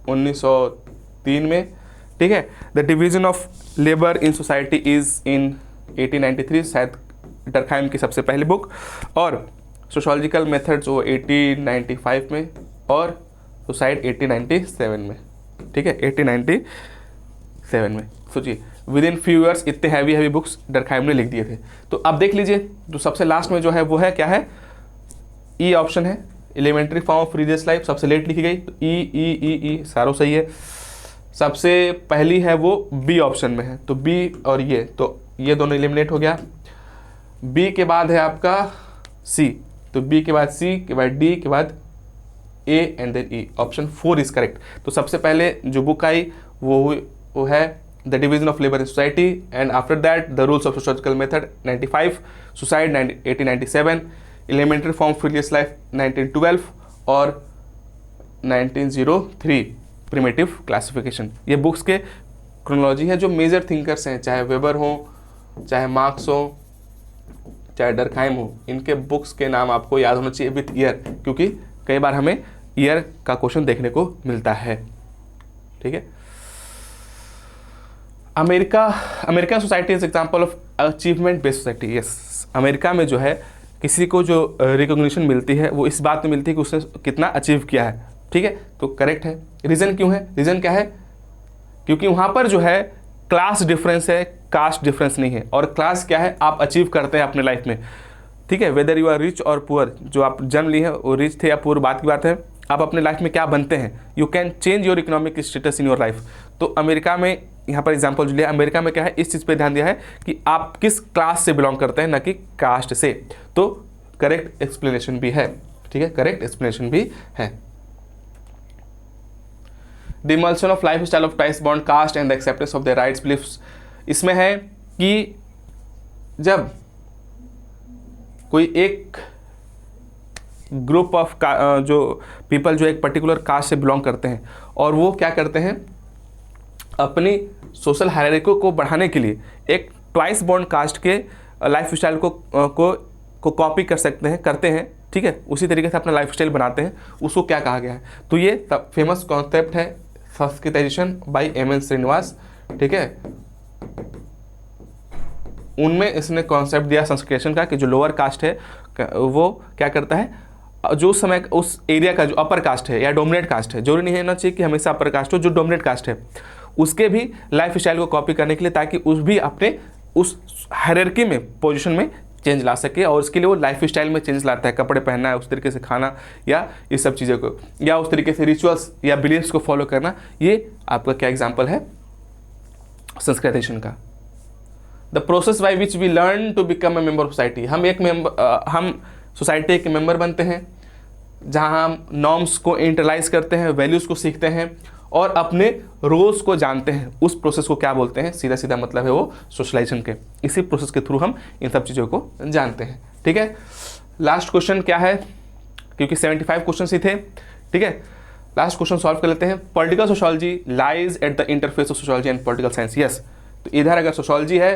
1903 में। ठीक है, the division of labour in society is in 1893, शायद डरखाइम की सबसे पहली बुक। और सोशियोलॉजिकल मेथड्स वो 1895 में, और सुसाइड 1897 में। ठीक है, 1897 में। सोचिए विद इन फ्यू ईयर्स इतने हैवी बुक्स डरखाइम ने लिख दिए थे। तो अब देख लीजिए जो सबसे लास्ट में जो है वो है क्या है, ई ऑप्शन है, elementary form of religious life सबसे लेट लिखी गई, तो ई सारों सही है। सबसे पहली है वो बी ऑप्शन में है, तो बी और ये दोनों एलिमिनेट हो गया। बी के बाद है आपका सी, तो बी के बाद सी के बाद डी के बाद A and then E, option 4 is correct. तो सबसे पहले जो बुक आई वो है the division of labour in society, and after that the rules of sociological method 95, suicide 1897, elementary form of religious life 1912 और 1903 प्रिमिटिव क्लासिफिकेशन। ये बुक्स के क्रोनोलॉजी है। जो मेजर थिंकर्स हैं, चाहे वेबर हो, चाहे मार्क्स हो, चाहे डरखाइम हो, इनके बुक्स के नाम आपको याद होना चाहिए विथ ईयर, क्योंकि कई बार हमें ईयर का क्वेश्चन देखने को मिलता है। ठीक है, American society is example of achievement based society. Yes, America में जो है किसी को जो रिकॉग्निशन मिलती है वो इस बात में मिलती है कि उसने कितना अचीव किया है। ठीक है, तो करेक्ट है। रीज़न क्यों है, रीज़न क्या है, क्योंकि वहाँ पर जो है क्लास डिफरेंस है, कास्ट डिफरेंस नहीं है। और क्लास क्या है, आप अचीव करते हैं अपने लाइफ में। ठीक है, वेदर यू आर रिच और पुअर, जो आप जन्म लिए हैं वो रिच थे या पुअर, बात की बात है, आप अपने लाइफ में क्या बनते हैं, you can change your economic status in your life. तो अमेरिका में, यहाँ पर एग्जांपल जो लिया, अमेरिका में क्या है, इस चीज़ पे ध्यान दिया है कि आप किस क्लास से बिलोंग करते हैं, ना कि कास्ट से। तो करेक्ट एक्सप्लेनेशन भी है। ठीक है, करेक्ट एक्सप्लेनेशन भी है। The emulation of life style of twice बॉन्ड caste and the acceptance of the rites beliefs इसमें है कि जब कोई एक ग्रुप ऑफ जो पीपल जो एक पर्टिकुलर कास्ट से बिलोंग करते हैं और वो क्या करते हैं, अपनी सोशल हायरार्की को बढ़ाने के लिए एक ट्वाइस बॉन्ड कास्ट के लाइफ स्टाइल को कॉपी कर सकते हैं, करते हैं, ठीक है, उसी तरीके से अपना लाइफ स्टाइल बनाते हैं, उसको क्या कहा गया है। तो ये फेमस कॉन्सेप्ट है संस्कृताइजेशन बाय एम.एन. श्रीनिवास, ठीक है। उनमें इसने कॉन्सेप्ट दिया संस्कृताइजेशन का कि जो लोअर कास्ट है वो क्या करता है, जो समय उस एरिया का जो अपर कास्ट है या डोमिनेट कास्ट है, जरूरी नहीं है ना चाहिए कि हमेशा अपर कास्ट हो, जो डोमिनेट कास्ट है उसके भी लाइफ स्टाइल को कॉपी करने के लिए, ताकि उस भी अपने उस हायरार्की में पोजीशन में चेंज ला सके, और उसके लिए वो लाइफ स्टाइल में चेंज लाता है, कपड़े पहनना है, उस तरीके से खाना या इस सब चीज़ों को, या उस तरीके से रिचुअल्स या बिलीव्स को फॉलो करना। ये आपका क्या एग्जाम्पल है संस्कृताइजेशन का। The process by which we learn to become a member of society, हम सोसाइटी के मेंबर बनते हैं, जहाँ हम नॉर्म्स को इंटरलाइज करते हैं, वैल्यूज़ को सीखते हैं और अपने रोल्स को जानते हैं। उस प्रोसेस को क्या बोलते हैं, सीधा सीधा मतलब है वो सोशलाइजेशन के। इसी प्रोसेस के थ्रू हम इन सब चीज़ों को जानते हैं, ठीक है। लास्ट क्वेश्चन क्या है, क्योंकि 75 क्वेश्चन ही थे, ठीक है। लास्ट क्वेश्चन सॉल्व कर लेते हैं। Political sociology lies at the interface of sociology and political science. Yes, तो इधर अगर सोशोलॉजी है,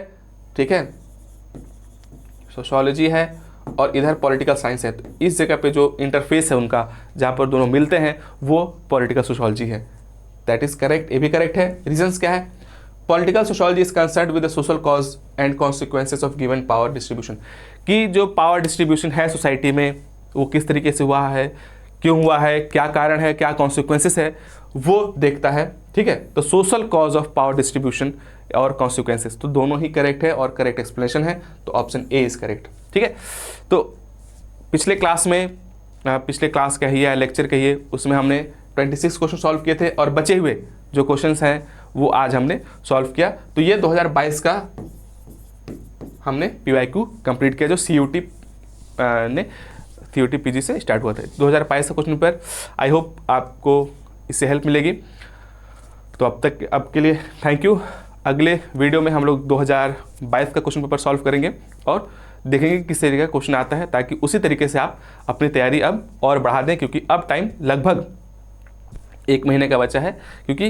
ठीक है, सोशोलॉजी है और इधर पॉलिटिकल साइंस है, तो इस जगह पे जो इंटरफेस है उनका, जहाँ पर दोनों मिलते हैं, वो पॉलिटिकल सोशोलॉजी है। दैट इज करेक्ट, ये भी करेक्ट है। रीजंस क्या है, political sociology is concerned with the social cause and consequences of given power distribution, कि जो पावर डिस्ट्रीब्यूशन है सोसाइटी में वो किस तरीके से हुआ है, क्यों हुआ है, क्या कारण है, क्या कॉन्सिक्वेंसेस है, वो देखता है, ठीक है। तो social cause of power distribution और कॉन्सिक्वेंसेस, तो दोनों ही करेक्ट है और करेक्ट एक्सप्लेनेशन है, तो ऑप्शन ए इज करेक्ट, ठीक है। तो पिछले क्लास कहिए या लेक्चर कहिए, उसमें हमने 26 क्वेश्चन सॉल्व किए थे और बचे हुए जो क्वेश्चंस हैं वो आज हमने सॉल्व किया। तो ये 2022 का हमने PYQ कंप्लीट किया, जो CUT PG से स्टार्ट हुआ था। 2022 का क्वेश्चन पेपर, आई होप आपको इससे हेल्प मिलेगी। तो अब के लिए थैंक यू। अगले वीडियो में हम लोग 2022 का क्वेश्चन पेपर सॉल्व करेंगे और देखेंगे किस तरीके का क्वेश्चन आता है, ताकि उसी तरीके से आप अपनी तैयारी अब और बढ़ा दें, क्योंकि अब टाइम लगभग 1 महीने का बचा है, क्योंकि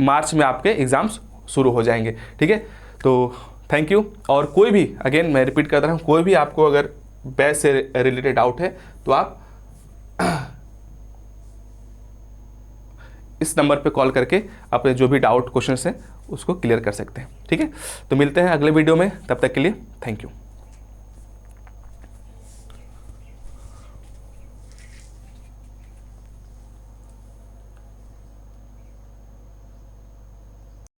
मार्च में आपके एग्ज़ाम्स शुरू हो जाएंगे, ठीक है। तो थैंक यू। और कोई भी, अगेन मैं रिपीट करता हूँ, कोई भी आपको अगर बैच से रिलेटेड डाउट है तो आप इस नंबर पे कॉल करके अपने जो भी डाउट क्वेश्चन हैं उसको क्लियर कर सकते हैं, ठीक है। तो मिलते हैं अगले वीडियो में, तब तक के लिए थैंक यू।